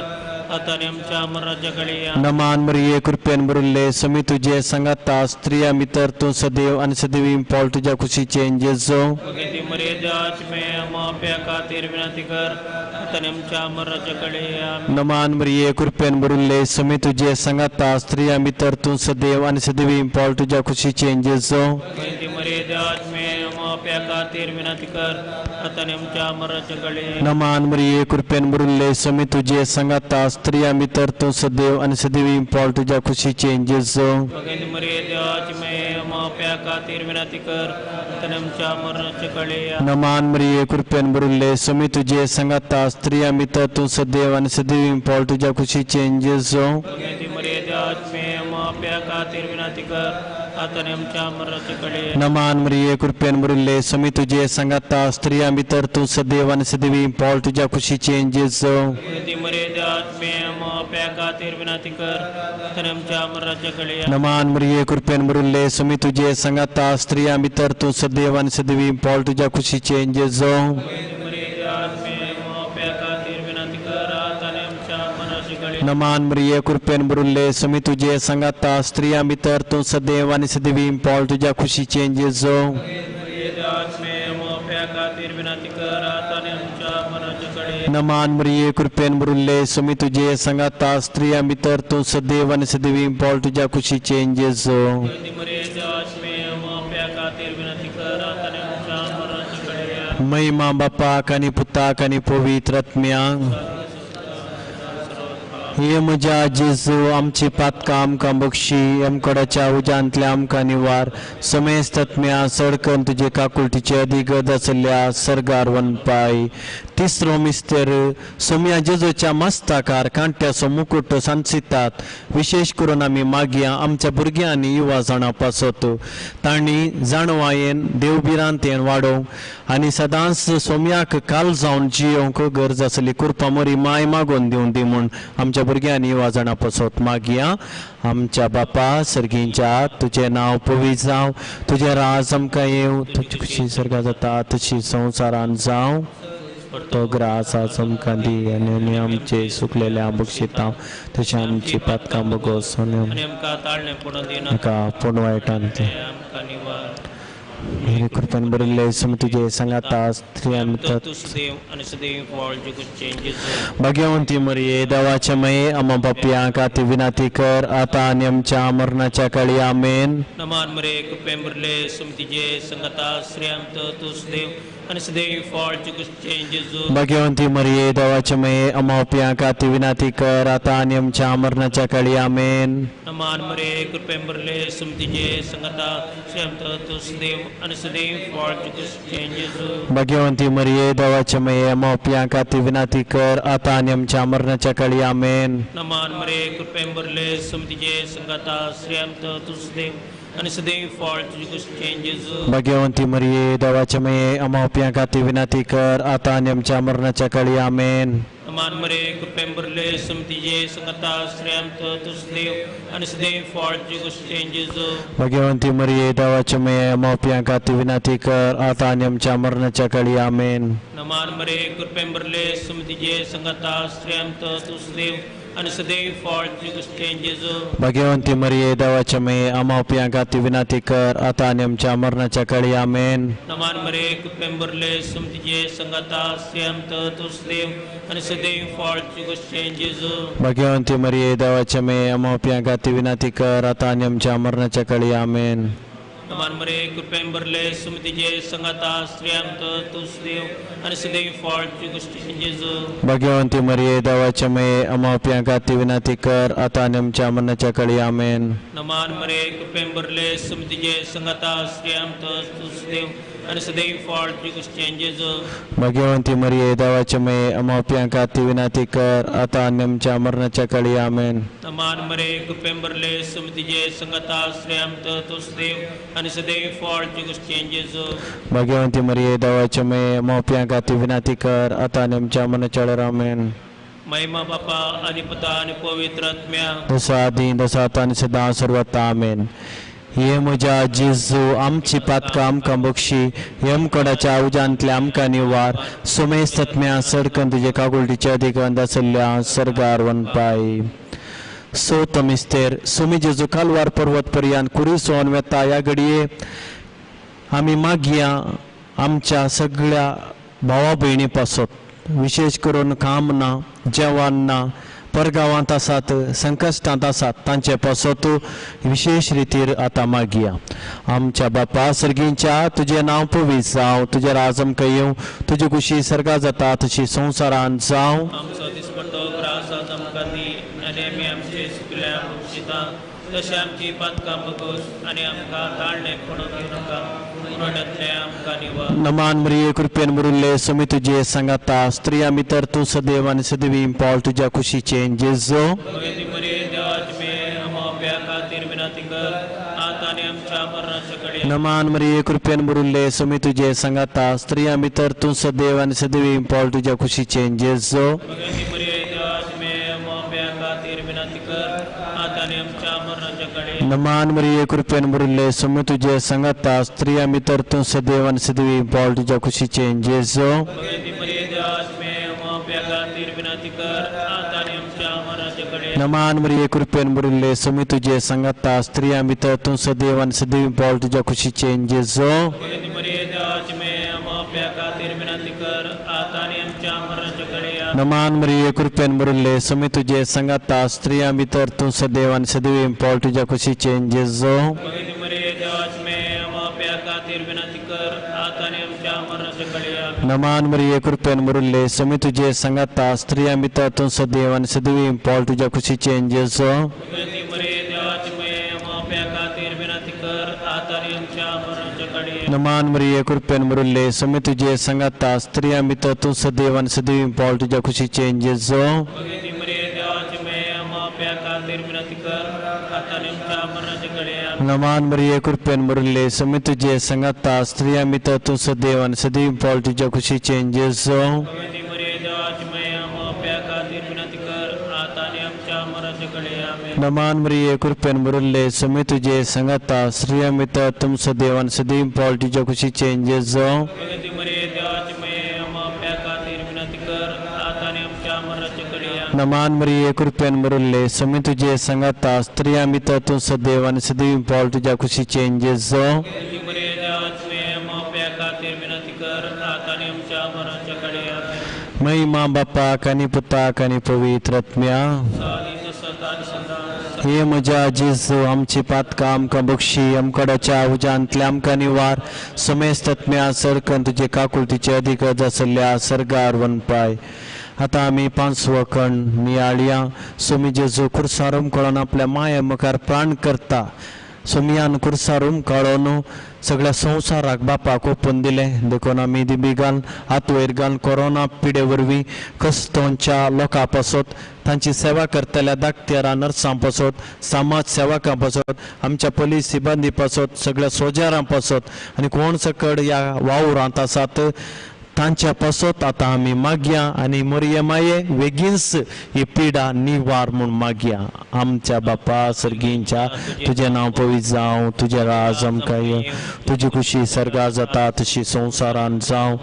आता आणि आमच्या मरणाच्या वेळी नमान मरिये कृपेन मरुल्ले समी तुझे सांगाता स्त्रिया भितर तू सदैव आणि सदैवी पॉल तुझ्या खुशीचे जेजू भगती मरे देवाची मे आमच्या खातीर विनंती कर आता आणि आमच्या मरणाच्या वेळी आमेन नमान मरिये कृपेन मरुल्ले समी तुझे सांगाता स्त्रिया भितर तू सदैव आणि सदैवी पॉल तुझ्या खुशीचे जेजू भगती मरे देवाची मे आमच्या खातीर विनंती कर आता आणि आमच्या मरणाच्या वेळी नमान मरिये कृपेन मरुल्ले समी तुझे सांगाता स्त्रिया भितर तू सदैव आणि सदैवी पॉल तुझ्या खुशीचे जेजू भगती मरे देवाची मे आमच्या खातीर विनंती कर आता आणि आमच्या मरणाच्या वेळी नमान मरिये कृपेन मरुल्ले समी तुझे सांगाता स्त्रिया भितर तू सदैव आणि सदैवी पॉल तुझ्या खुशीचे जेजू भगती मरे देवाची मे आमच्या खातीर विनंती कर आता आणि आमच्या मरणाच्या वेळी नमान मरिये कृपेन मरुल्ले समी तुझे सांगाता स्त्रिया भितर तू सदैव आणि सदैवी पॉल तुझ्या खुशीचे जेजू भगती मरे देवाची मे आमच्या खातीर विनंती कर आता आणि आमच्या मरणाच्या वेळी नमान मरिये कृपेन मरुल्ले समी तुझे सांगाता स्त्रिया भितर तू सदैव आणि सदैवी पॉल तुझ्या खुशीचे जेजू नमान मरिये कृपेन मरुल्ले समी तुझे सांगाता स्त्रिया भितर तू सदैव आणि सदैवी पॉल तुझ्या खुशीचे जेजू नमान मरिये कृपेन मरुल्ले समी तुझे सांगाता स्त्रिया भितर तू सदैव आणि सदैवी पॉल तुझ्या खुशीचे जेजू महिमा बापा कानी पुता कानी पवित्र आत्म्या हे म्हज्या जेजू आमची पातकां आमकां बक्षी आमकडच्या उजांतल्या आमकां निवार समेस्त आत्म्या सडकन तुजे काकुळटीचे अधिगत आसल्या सर्गार वनपाय तिसरो मिस्तेर सोम्या जेजूच्या मस्तकार कांट्याचो मुकुट सांचितात विशेष करून आमी मागया आमच्या भुरग्यांनी युवा जाणां पासत तांणी जाणवायेन देवबिरांतेन वाडोवंक आनी सदांच सोम्याक काल जावन जियोंक गरज आसली कृपा मरी माय मागोवन दिवन दी म्हूण आमच्या भुरग्यांनी युवा जाणां पासत मागया आमच्या बापा सर्गींच्या तुझे नाव पवित्र जावं तुझे राज आमकां येवं तुजी खुशी सर्गा जाता तशी संवसारान जावं तो ग्रास आमकां दी आनी आमचे सुकलेल्या बक्षिता तशें आमची पातकां बगोस आणि आमकां ताळणे पडूं दिनाका म्हाका पूण वायटान ते आमकां निवार मेरे कृपेन बरयल्ले सम तुजे सांगाता स्त्रियां भितर तू सदैव आणि सदैव पॉल तुझे जेजू भाग्यवंती मरिये देवाच्या मये आम्हा बापयांक आती विनाती कर आता आनी आमच्या मरणाच्या काळी आमेन नमान मरे कृपे मुरले सुमतीजे संगता श्रेयांत तू सदैव आणि सदैव पॉल तुझे जेजू भाग्यवंती मरिये देवाच्या मये आम्हा बापयांक आती विनाती कर आता आनी आमच्या मरणाच्या काळी आमेन नमान मरे कृपे मुरले सुमतीजे संगता श्रेयांत तू सदैव आणि सदैव पॉल तुझे जेजू भाग्यवंती मरिये देवाच्या मये आम्हा बापयांक आती विनाती कर आता आनी आमच्या मरणाच्या काळी आमेन नमान मरे कृपे मुरले सुमतीजे संगता श्रेयांत तू सदैव आनी सदैव फॉल तुझे कुछ चेंजेस भाग्यवंती मरिये देवाच्या मये आम्हा खाती विनंती कर आता आणि आमच्या मरणाच्या काळी आमेन. अमान मरे कुपेंबरले समतीजे संगता श्रेम तुस देव आनी सदैव फॉल तुझे कुछ चेंजेस भाग्यवंती मरिये देवाच्या मये आम्हा खाती विनंती कर आता आणि आमच्या मरणाच्या काळी आमेन. नमान मरे कुपेंबरले समतीजे संगता श्रेम तुस देव आनी सदैव फॉल तुझे कुछ चेंजेस भाग्यवंती मरिये देवाच्या मये आम्हा खाती विनंती कर आता आणि आमच्या मरणाच्या काळी आमेन. नमान मरे कुपेंबरले समतीजे संगता श्रेम तुस देव आनी सदैव फॉल तुझे कुछ चेंजेस भाग्यवंती मरिये देवाच्या मये आम्हा खाती विनंती कर आता आणि आमच्या मरणाच्या काळी आमेन. नमान मरे कुपेंबरले समतीजे संगता श्रेम तुस देव आनी सदैव फॉल तुझे कुछ चेंजेस भाग्यवंती मरिये देवाच्या मये आम्हा खाती विनंती कर आता आणि आमच्या मरणाच्या काळी आमेन. नमान मरे कुपेंबरले समतीजे संगता श्रेम तुस देव आनी सदैव फॉल तुझे कुछ चेंजेस भाग्यवंती मरिये देवाच्या मये आम्हा खाती विनंती कर आता आणि आमच्या मरणाच्या काळी आमेन. नमान मरे कुपेंबरले समतीजे संगता श्रेम तुस देव आनी सदैव फॉल तुझे कुछ चेंजेस भाग्यवंती मरिये देवाच्या मये आम्हा खाती विनंती कर आता आणि आमच्या मरणाच्या काळी आमेन. महिमा बापा आणि पिता आणि पवित्र आत्म्या जसा आधी तसा आता आणि सदा सर्वथा आमेन. ये म्हज्या जेजू आमची पातकां आमकां बक्षी यमकोडाच्या उजांतल्या आमकां निवार सुमेस्त तत्म्या सडकन तुजे काकुळटीच्या अधिकांत आसल्या सर्गार वनपाय. सो तमिस्तेर सुमी जेजू कालवार पर्वत पर्यान कुरी सोन वेता या घडये आमी मागया आमच्या सगळ्या भावा भयणी पासत विशेष करून कामना जेवणना परगांवांत आसात संकश्टांत आसात तांचे पासत विशेष रितीर आतां मागया. आमच्या बापा सर्गींच्या तुजें नांव पवित्र जावं तुजें राज आमकां येवं तुजी कुशी सर्गा जाता तशी संवसारांत जावं. आमचो दिसपट्टो ग्रास आमकां दी आनी आमी आमचे सुकल्या बक्षिता तशें आमची पातकां बगोस आनी आमकां ताळणे पडूंक दिवं नाका उरडांतले आमकां निवार. नमान मरिये कृपेन मुरुल्ले सुमी तुजे सांगाता स्त्रिया भितर तूं सदैव आनी सदैवी पावल तुज्या कुशीचे जेजो. भगवती मरिये देवाची मे आमच्या खातीर विनंती कर आता आनी आमच्या मरणाच्या घडये नमान मरिये कृपेन मुरुल्ले सुमी तुजे सांगाता स्त्रिया भितर तूं सदैव आनी सदैवी पावल तुज्या कुशीचे जेजो. भगवती मरिये देवाची मे आमच्या खातीर विनंती कर आता आनी आमच्या मरणाच्या घडये नमान मरिये कृपेन मुरुल्ले सुमी तुजे सांगाता स्त्रिया भितर तूं सदैव आनी सदैवी पावल तुज्या कुशीचे जेजो. भगवती मरिये देवाची मे आमच्या खातीर विनंती कर आता आनी आमच्या मरणाच्या घडये नमान मरिये कृपेन मुरुल्ले सुमी तुजे सांगाता स्त्रिया भितर तूं सदैव आनी सदैवी पावल तुज्या कुशीचे जेजो. भगवती मरिये देवाची मे आमच्या खातीर विनंती कर आता आनी आमच्या मरणाच्या घडये नमान मरिये कृपेन मुरुल्ले सुमी तुजे सांगाता स्त्रिया भितर तूं सदैव आनी सदैवी पावल तुज्या कुशीचे जेजो. भगवती मरिये देवाची मे आमच्या खातीर विनंती कर आता आनी आमच्या मरणाच्या घडये नमान मरिये कृपेन मुरुल्ले सुमी तुजे सांगाता स्त्रिया भितर तूं सदैव आनी सदैवी पावल तुज्या कुशीचे जेजो. भगवती मरिये देवाची मे आमच्या खातीर विनंती कर आता आनी आमच्या मरणाच्या घडये नमान मरिये कृपेन मुरुल्ले सुमी तुजे सांगाता स्त्रिया भितर तूं सदैव आनी सदैवी पावल तुज्या कुशीचे जेजो. भगवती मरिये देवाची मे आमच्या खातीर विनंती कर आता आनी आमच्या मरणाच्या घडये नमान मरिये कृपेन मुरुल्ले सुमी तुजे सांगाता स्त्रिया भितर तूं सदैव आनी सदैवी पावल तुज्या कुशीचे जेजो. भगवती मरिये देवाची मे आमच्या खातीर विनंती कर आता आनी आमच्या मरणाच्या घडये नमान मरिये कृपेन मुरुल्ले सुमी तुजे सांगाता स्त्रिया भितर तूं सदैव आनी सदैवी पावल तुज्या कुशीचे जेजो. भगवती मरिये देवाची मे आमच्या खातीर विनंती कर आता आनी आमच्या मरणाच्या घडये नमान मरिये कृपेन मुरुल्ले सुमी तुजे सांगाता स्त्रिया भितर तूं सदैव आनी सदैवी पावल तुज्या कुशीचे जेजो. भगवती मरिये देवाची मे आमच्या खातीर विनंती कर आता आनी आमच्या मरणाच्या घडये महिमा बापाक आनी पुताक आनी पवित्र आत्म्या. साली सदा आनी सदा हे म्हज्या जेजू आमची पातकां आमकां बक्षी अमकोडाच्या उजांतल्या आमकां निवार सुमेस्त तत्म्या सडकन तुजे काकुळटीचे अधिकांत आसल्या सर्गार वनपाय. आतां आमी पांचवो खंड नियाळया सुमी जेजू खुर्सार कळोन आपल्या माये मुखार प्राण करता सुमियान कुर्सारूम काळोन सगळ्या संवसाराक बापाक ओपून दिलें देखून आमी दिबिगान हात वयर घालून कोरोना पिडे वरवीं कस्तोंच्या लोकां पासत तांची सेवा करतल्या धाकट्यारां नर्सां पासत समाज सेवकां पासत आमच्या पुलीस सिबंदी पासत सगळ्या सोजारां पासत आनी कोण सकड ह्या वावरांत आसात तांच्या पासत आतां आमी मागया आनी मोरये माये बेगीनच ही पिडा निवार म्हूण मागया. आमच्या बापा सर्गींच्या तुजें नांव पवित्र जावं, तुजें राज आमकां येवं, तुजी खुशी सर्गा जाता तशी संवसारान जावं.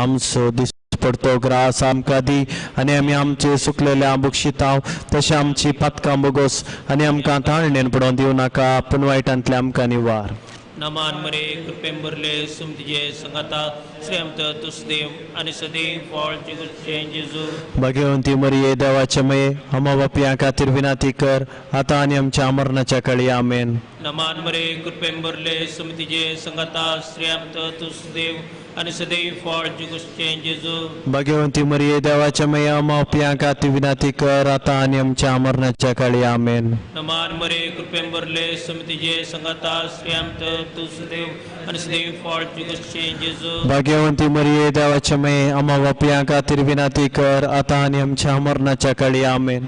आमचो दीस पडतो ग्रास आमकां दी आनी आमी आमचे सुकलेल्या बक्षितांव तशें आमची पातकां बोगोस आनी आमकां ताळणेन पडोवन दिवं नाका पूण वायटांतले आमकां निवार. नमान मरे कृपेंबरले सुमतिजे संगता श्रेमत तुसदेव आणि सदैव फॉल जेजू. भाग्यवंती मरिये देवाचे मये आम्हा बापया खातीर विनाती कर आता आनी आमच्या मरणाच्या काळी आमेन. नमान मरे कृपेंबरले सुमतिजे संगता श्रेमत तुसदेव आणि सदैव फॉल जेजू. भाग्यवंती मरिये देवाचे मये आम्हा बापया खातीर विनाती कर आता आनी आमच्या मरणाच्या काळी आमेन. नमान मरे कृपेंबरले सुमतिजे संगता श्रेमत तुसदेव आणि सदैव फॉल जेजू. भाग्यवंती मरिये देवाचे मये आम्हा बापया खातीर विनाती कर आता आनी आमच्या मरणाच्या काळी आमेन.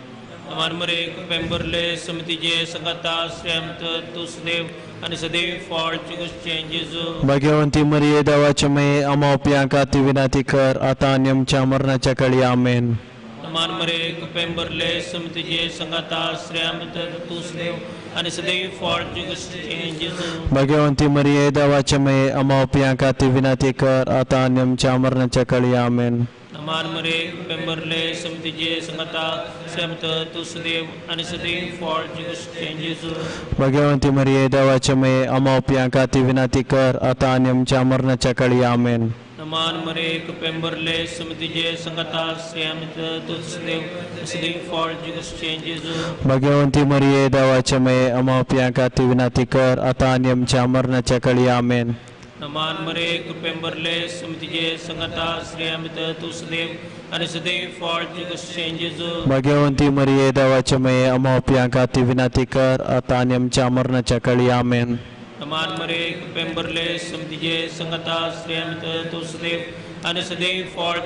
नमान मरे कृपेंबरले सुमतिजे संगता श्रेमत तुसदेव आणि सदैव फॉल जेजू. भाग्यवंती मरिये देवाचे मये आम्हा बापया खातीर विनाती कर आता आनी आमच्या मरणाच्या काळी आमेन. नमान मरे कृपेंबरले सुमतिजे संगता श्रेमत तुसदेव आणि सदैव फॉल जेजू. भाग्यवंती मरिये देवाचे मये आम्हा बापया खातीर विनाती कर आता आनी आमच्या मरणाच्या काळी आमेन. नमान मरे कृपेंबरले सुमतिजे संगता श्रेमत तुसदेव आणि सदैव फॉल जेजू. भाग्यवंती मरिये देवाचे मये आम्हा बापया खातीर विनाती कर आता आनी आमच्या मरणाच्या काळी आमेन. नमान मरे कृपेंबरले सुमतिजे संगता श्रेमत तुसदेव सदैव फॉल जेजू. भाग्यवंती मरिये देवाचे मये आम्हा बापया खातीर विनाती कर आता आनी आमच्या मरणाच्या काळी आमेन. नमान मरे कृपेंबरले सुमतिजे संगता श्रेमत तुसदेव आणि सदैव फॉल जेजू. भाग्यवंती मरिये देवाचे मये आम्हा बापया खातीर विनाती कर आता आनी आमच्या मरणाच्या काळी आमेन. नमान मरे कृपेंबरले सुमतिजे संगता श्रेमत तुसदेव आणि सदैव फॉल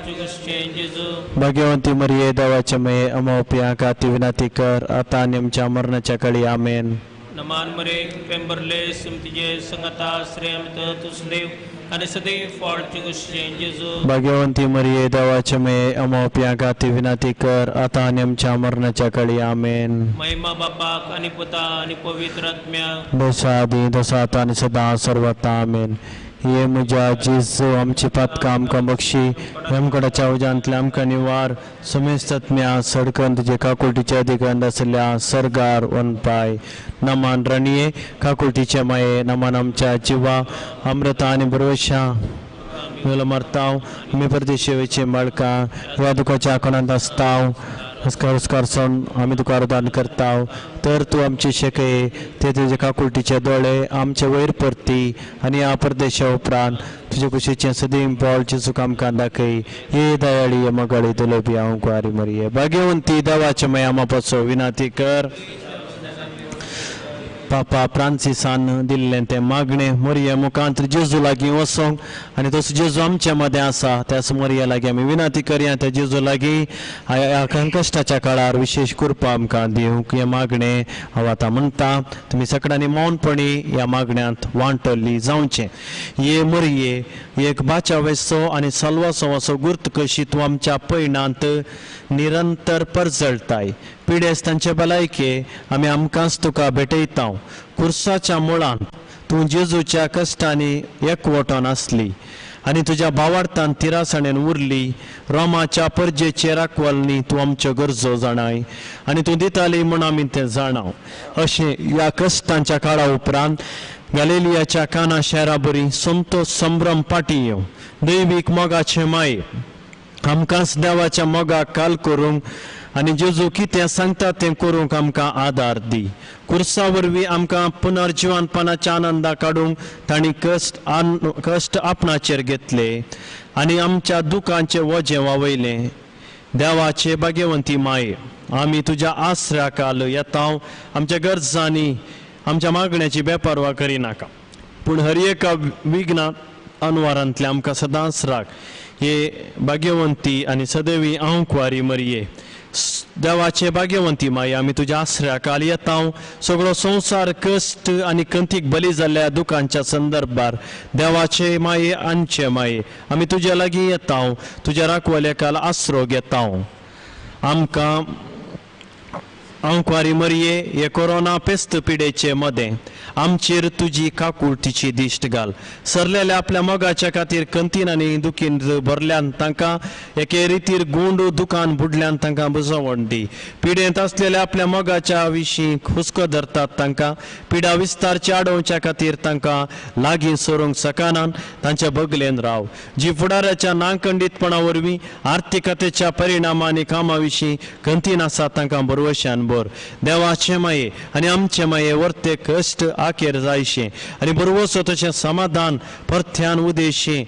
जेजू. भाग्यवंती मरिये देवाचे मये आम्हा बापया खातीर विनाती कर आता आनी आमच्या मरणाच्या काळी आमेन. नमान मरे कृपेंबरले सुमतिजे संगता श्रेमत तुसदेव आणि सदैव फॉल जेजू. भाग्यवंती मरिये देवाचे मये आम्हा बापया खातीर विनाती कर आता आनी आमच्या मरणाच्या काळी आमेन. महिमा बापाक आणि पुता आणि पवित्र आत्म्या दोसादी दोसात आणि सदा सर्वता आमेन. ये म्हज्या जेजू आमची पातकां आमकां बक्षी आमकडाच्या उजांतल्या आमकां निवार समेस्तत्म्या सडकन तुजे काकुळटीच्या दिगंत आसल्या सरगार वनपाय. नमान राणये काकुळटीचे माये नमान आमच्या जिवा अमृता आनी बरोशा वेलो मरताव आमी परदेशी वयचे बाळकां ह्या दुखाच्या कोणांत आसताव हुस्कार सोन आमी तुका अर्दान करताव तर तूं आमची शेकये ते तुजे काकुळटीचे दोळे आमचे वयर परती आनी ह्या परदेशा उपरांत तुजे कुशीचें सदैव पावल जेजूक आमकां दाखय. ये दयाळी मगाळी दुलोबी हांव कुंवारी मरिये भाग्यवंती देवाचे मये आमा पासो विनाती कर. पापा फ्रांसिसान दिल्लें तें मागणें मोरये मुखांत जेजू लागीं वचोंक आनी तसो जेजू आमच्या मदें आसा त्याच मोरये लागीं आमी विनाती करया त्या जेजू लागीं ह्या कश्टाच्या काळार विशेष कृपा आमकां दिवंक हें मागणें हांव आतां म्हणटा. तुमी सगळ्यांनी मौनपणी ह्या मागण्यांत वांटल्ली जावचें. ये मोरये एक बाचावेचो आनी सलवासो असो गुर्त कशी तूं आमच्या पैणांत निरंतर परजळटाय. पिडेस्तांचे भलायके आमी आमकांच तुका भेटयता. कुर्साच्या मुळांत तूं जेजूच्या कश्टांनी एकवटोन आसली आनी तुज्या भावार्थान तिरासणेन उरली. रोमाच्या परजेचे राखवलनी तूं आमच्यो गरजो जाणाय आनी तूं दिताली म्हूण आमी तें जाणाव. अशें ह्या कश्टांच्या काळा उपरांत गॅलिलियाच्या काना शारा बरी संतोश संभ्रम पाटी येवं. दैवीक मोगाचे माये आमकांच देवाच्या मोगाक काल करूंक आनी जेजू कितें सांगता तें करूंक आमकां आदार दी. कुर्सा वरवीं आमकां पुनर्जिवानपणाच्या आनंदा काडूंक तांणी कश्ट आपणाचेर घेतले आनी आमच्या दुखांचें वजें वावयलें. देवाचे भाग्यवंती माये आमी तुज्या आसऱ्या काल येता. आमच्या गरजांनी आमच्या मागण्याची बेपारवा करिनाका पूण हर एका विघ्नात अनवारांतले आमकां सदांच राख हे भाग्यवंती आनी सदैवी आंकवारी मरये देवाचे भाग्यवंती माये आमी तुज्या आसऱ्या काल येता सगळो संवसार कश्ट आनी कंतीक बली जाल्ल्या दुखांच्या संदर्भार देवाचे माये आमचे माये आमी तुज्या लागीं येता तुज्या राखवले काल आसरो घेता आमकां आंकवारी मरये हे कोरोना पेस्त पिडेचे मदें आमचेर तुजी काकुळटीची दिश्ट घाल सरलेल्या आपल्या मोगाच्या खातीर कंतीन आनी दुखीन भरल्यान तांकां एके रितीर गुंड दुकान बुडल्यान तांकां बुजवण दी पिडेंत आसलेल्या आपल्या मोगाच्या विशीं हुस्को धरतात तांकां पिडा विस्तारची आडोवच्या खातीर तांकां लागीं सरूंक सकानान तांच्या बगलेन राव जी फुडाऱ्याच्या नांखंडीतपणा वरवीं आर्थिकतेच्या परिणामा आनी कामा विशीं कंतीन आसा तांकां बरवश्यान बोर देवाचे माये आनी आमचे माये वर्ते कश्ट आखेर जायशें आनी बरवसो तशें समाधान परत्यान उदेशें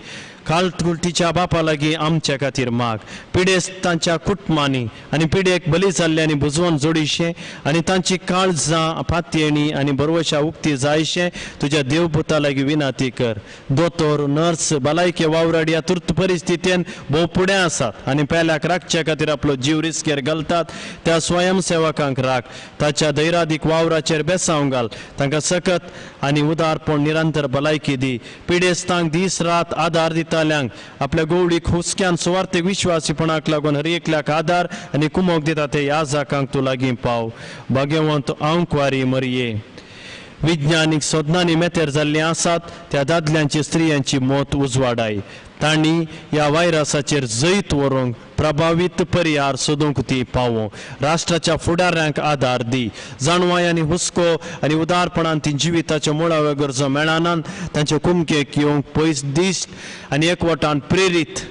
काळकुळटीच्या बापा लागीं आमच्या खातीर माग पिडेस्त तांच्या कुटुंबांनी आनी पिडेक बली जाल्ल्यांनी बुजवण जोडिशें आनी तांची काळजां पातयेणी आनी बरवशा उक्ती जायशें तुज्या देवपुता लागीं विनंती कर दोतोर नर्स भलायके वावराड ह्या तुर्त परिस्थितीन भोव फुडें आसात आनी पेल्याक राखचे खातीर आपलो जीव रिस्केर घालतात त्या स्वयंसेवकांक राख ताच्या दैरादीक वावराचेर बेसांव घाल तांकां सकत आनी उदारपण निरंतर भलायकी दी पिडेस्तांक दीस रात आदार दिता आपल्या गोवडीक हुस्क्यान सुवार्थीक विश्वासीपणाक लागून हर एकल्याक आदार आनी कुमोक दिता ते ह्या जाकांक तूं लागीं पाव भाग्यवंत आंकवारी मरये विज्ञानीक सोदनांनी मेतेर जाल्लीं आसात त्या दादल्यांची स्त्रियांची मोत उजवाडाय तांणी ह्या व्हायरसाचेर जैत व्हरूंक प्रभावीत पर्याय सोदूंक ती पावो राष्ट्राच्या फुडाऱ्यांक आदार दी जाणवाय आनी हुस्को आनी उदारपणान ती जिविताच्यो मुळाव्यो गरजो मेळनान तांचे कुमकेक येवंक पयस दिश्ट आनी एकवटान प्रेरीत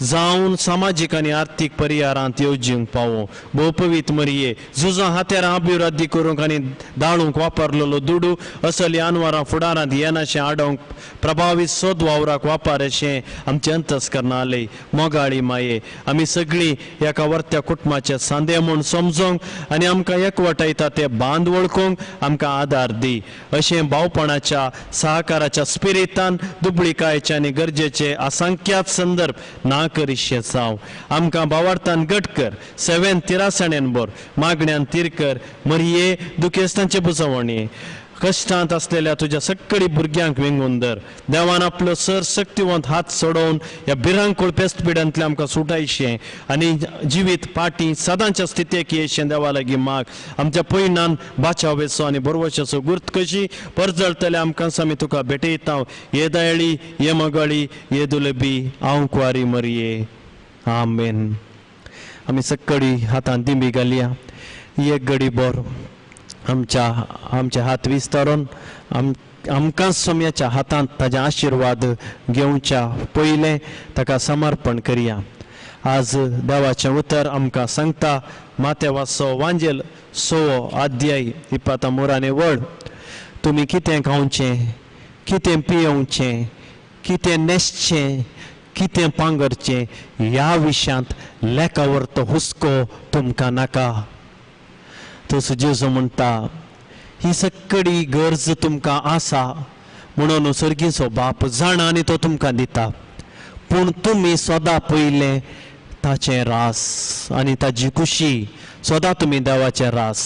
जावन सामाजीक आनी आर्थीक परिहारांत येवजींक पावो भोवपवीत मरये झुजां हात्यारां अभिवृद्धी करूंक आनी दाळूंक वापरलेलो दुडू असली अनवरां फुडारांत येनाशें आडोवंक प्रभावीत सोद वावराक वापरशें आमचे अंतस्करणालय मोगाळी माये आमी सगळीं एका वर्त्या कुटुंबाचे सांदे म्हूण समजोवंक आनी आमकां एकवटायता ते बांद वळखूंक आमकां आदार दी अशें भावपणाच्या सहकाराच्या स्पिरितान दुबळीकायेचे आनी गरजेचे असंख्यात संदर्भ ना करिशें जावं आमकां भावार्थान घट कर सेवेन तिरासणेन बोर मागण्यान तीर कर मरये दुखेस्तांचे बुजवणी कश्टांत असलेल्या तुज्या सगळी भुरग्यांक विंगून धर देवान आपलो सर शक्तिवंत हात सोडोवन ह्या भिरांकूळ पेस्त पिड्यांतले आमकां सुटायशें आनी जिवीत पाटी सदांच्या स्थितीक येयशें देवा लागीं माग आमच्या पयणान बाचाव वेसो आनी बरवशाचो गुर्त कशी परजळतले आमकां आमी तुका भेटयता ये दयाळी ये मोगाळी ये दुलबी आंकवारी मरये आमेन आमी सगळी हातान दिंबी घालया एक घडी बोर आमचे हात विस्तारून आमकां सोम्याच्या हातांत ताजे आशिर्वाद घेवच्या पयलें ताका समर्पण करया आज देवाचें उतर आमकां सांगता मातेवाचो वांजेल 6 अध्याय 20 मोराने वड तुमी कितें खावचें कितें पियेवचें कितें न्हेसचें कितें पांगरचें ह्या विशयांत लेखावर्त हुस्को तुमकां नाका तस जेजू म्हणटा ही सगळी गरज तुमकां आसा म्हणून सर्गीचो बाप जाणा आनी तो तुमकां दिता पूण तुमी सदां पयलें ताचें रास आनी ताजी खुशी सदां तुमी देवाचें रास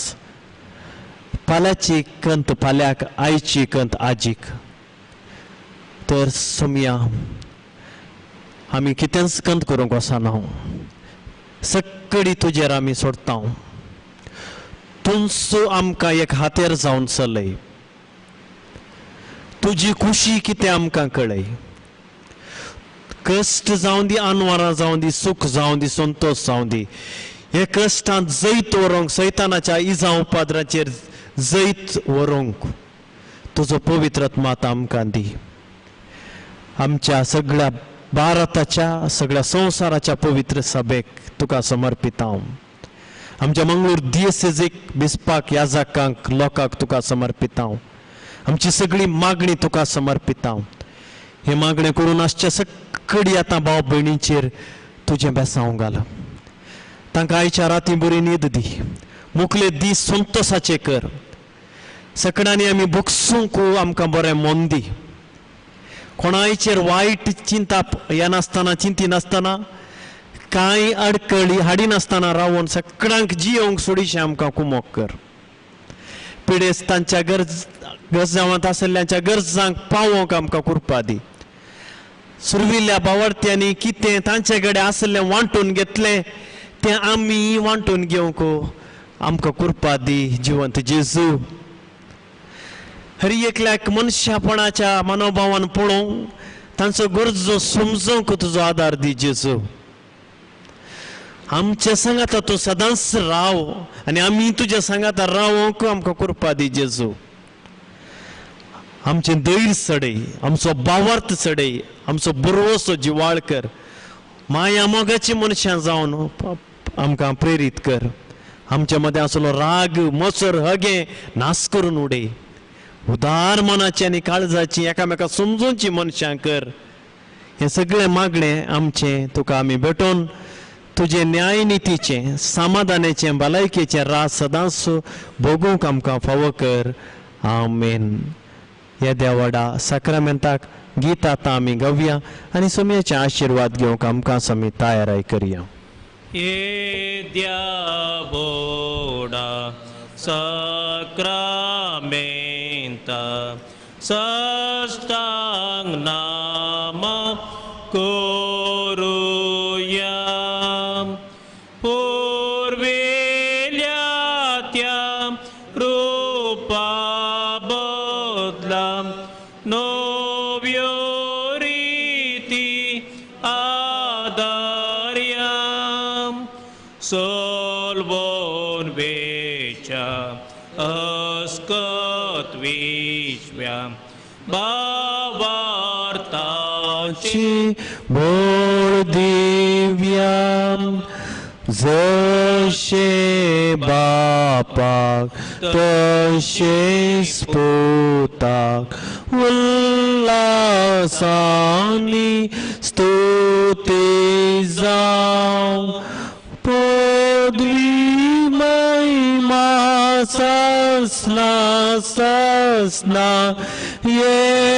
फाल्यांची कंत फाल्यांक आयची कंत आजीक तर सोमया आमी कितेंच कंत करूंक वचना सगळी तुजेर आमी सोडटा तुमचो आमकां एक हातेर जावन चलय तुजी खुशी कितें आमकां कळय कश्ट जावं दी अनवरां जावं दी सुख जावं दी संतोश जावं दी हे कश्टांत जैत व्हरूंक सैतानाच्या इजा उपाद्राचेर जैत व्हरूंक तुजो पवित्रत्मात आमकां दी आमच्या सगळ्या भारताच्या सगळ्या संवसाराच्या पवित्र सभेक तुका समर्पित हांव आमच्या मंगळूर दियसेजीक बिस्पाक याजकांक लोकांक तुका समर्पित हांव आमची सगळी मागणी तुका समर्पित हांव हे मागणें करून आसचे सगळी आतां भाव भयणीचेर तुजें बेसांव घाल तांकां आयच्या राती बरी न्हीद दी मुखले दीस संतोशाचे कर सकडांनी आमी भोगसूंक आमकां बरें मन दी. कोणाचेर वायट चिंता हे नासतना चिंती नासतना कांय अडकळी हाडी नासतना रावून सगळ्यांक जियोंक सोडीशें आमकां कुमोग कर. पिडेस्तांच्या गरजावंत आसल्ल्यांच्या गरजांक पावोवंक आमकां कृपा दी. सुरविल्ल्या बावडत्यांनी कितें तांचे कडेन आसलें वांटून घेतलें तें आमी वांटून घेवंक आमकां कृपा दी. जिवंत जेजू, हर एकल्याक मनशापणाच्या मनोभावान पळोवंक तांचो गरजो समजूंक तुजो आदार दी. जेजू, आमच्या सांगाता तूं सदांच राव आनी आमी तुज्या सांगाता रावोंक आमकां कृपा दी. जेजू, आमचें धैर्य चडय, आमचो बावर्थ चडय, आमचो बरोसो जिवाळ कर. माया मोगाची मनशां जावन आमकां प्रेरीत कर. आमच्या मदें आसलो राग मसर हगे नास करून उडय. उदार मनाची आनी काळजाची एकामेकां समजूंची मनशां कर. हें सगळें मागणें आमचें तुका आमी भेटोवन तुजे न्याय नितीचें समाधानाचें भलायकेचें रास सदांच भोगूंक आमकां फावो कर. आमेन. ह्या देवाडा साक्रामेंताक गीत आतां आमी गावया आनी समयाचे आशिर्वाद घेवंक आमकां समी तयाराय करया. येद्या बोडा सक्रामेंता सष्टांग नाम कोरुया. पूर्वेल्या त्या रूपा बदला नव्यो रीती आदर्या. सोलवोन वेचा अस्कत विश्व्या भावार्थाची बोळ दिव्या. जशे बापाक तशेच पुताक उल्हासानी स्तुती जावं. पदवी महिमा ससना ससना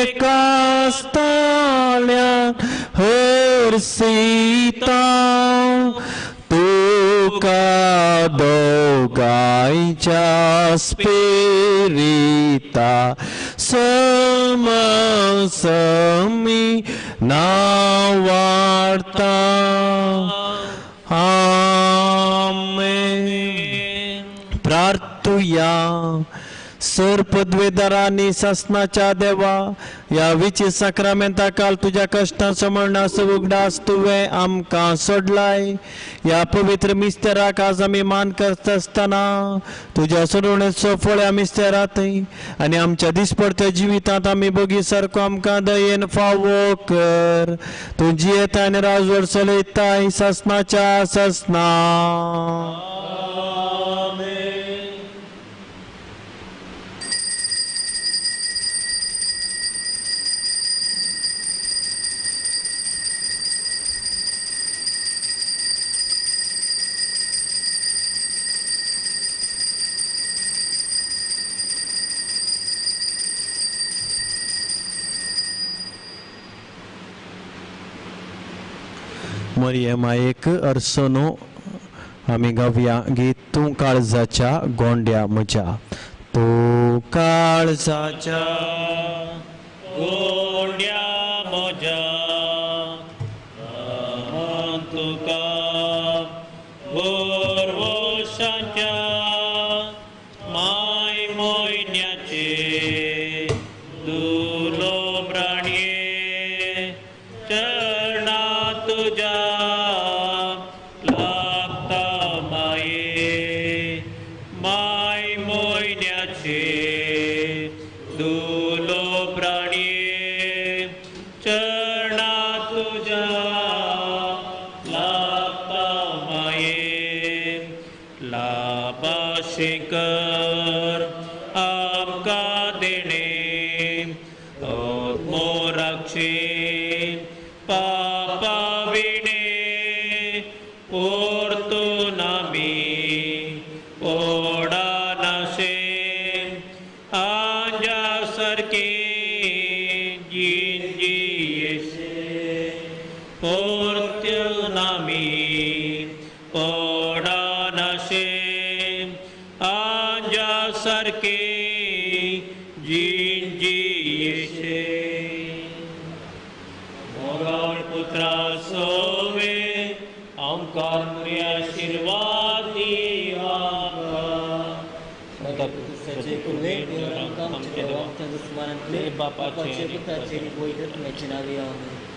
एकास्ताळ्यान हरसिता. तुका दोगांयच्या स्पिरिता समसमी नावार्ता. आमेन. प्रार्थुया. सर पदवेदारांनी ससनाच्या देवा, या विची साक्रामेंता काल तुझ्या कष्टांचो मरणाचो उगडास तुवें आमकां सोडलाय. या पवित्र मिस्तेराक आज आमी मान करता आसतना तुज्या सोडवणेचो फळ ह्या मिस्तेरांतय आनी आमच्या दिसपडत्या जिवितांत आमी बोगी सारको आमकां दयेन फावो कर. तूं जियेता आनी राजवट चलयताय ससनाच्या ससना. मरिये मायेक अर्सनो आमी गावया गीत तूं काळजाच्या गोंड्या म्हज्या. तूं काळजाच्या गोंड्या म्हज्या तुका गोरवशाच्या माय मोयन्याचे दुलो प्राणये चरणा तुज्या लागता माये. माय मोयन्याचे दुलो प्राणये चरणा तुज्या लागता माये. लाभाशेकर आमकां देणे मोराक्षे पापा विणे परतून आमी ओडा नाशे बेगीन जियेशे मोगाळ पुत्रा सोवे आमकां बरी आशिर्वाद दियाका सचे कुर्वे देवांक आमचे देवांक दुस्मानांतले बापाचे पुत्राचे वैद्यत्वाचे नावे आमेन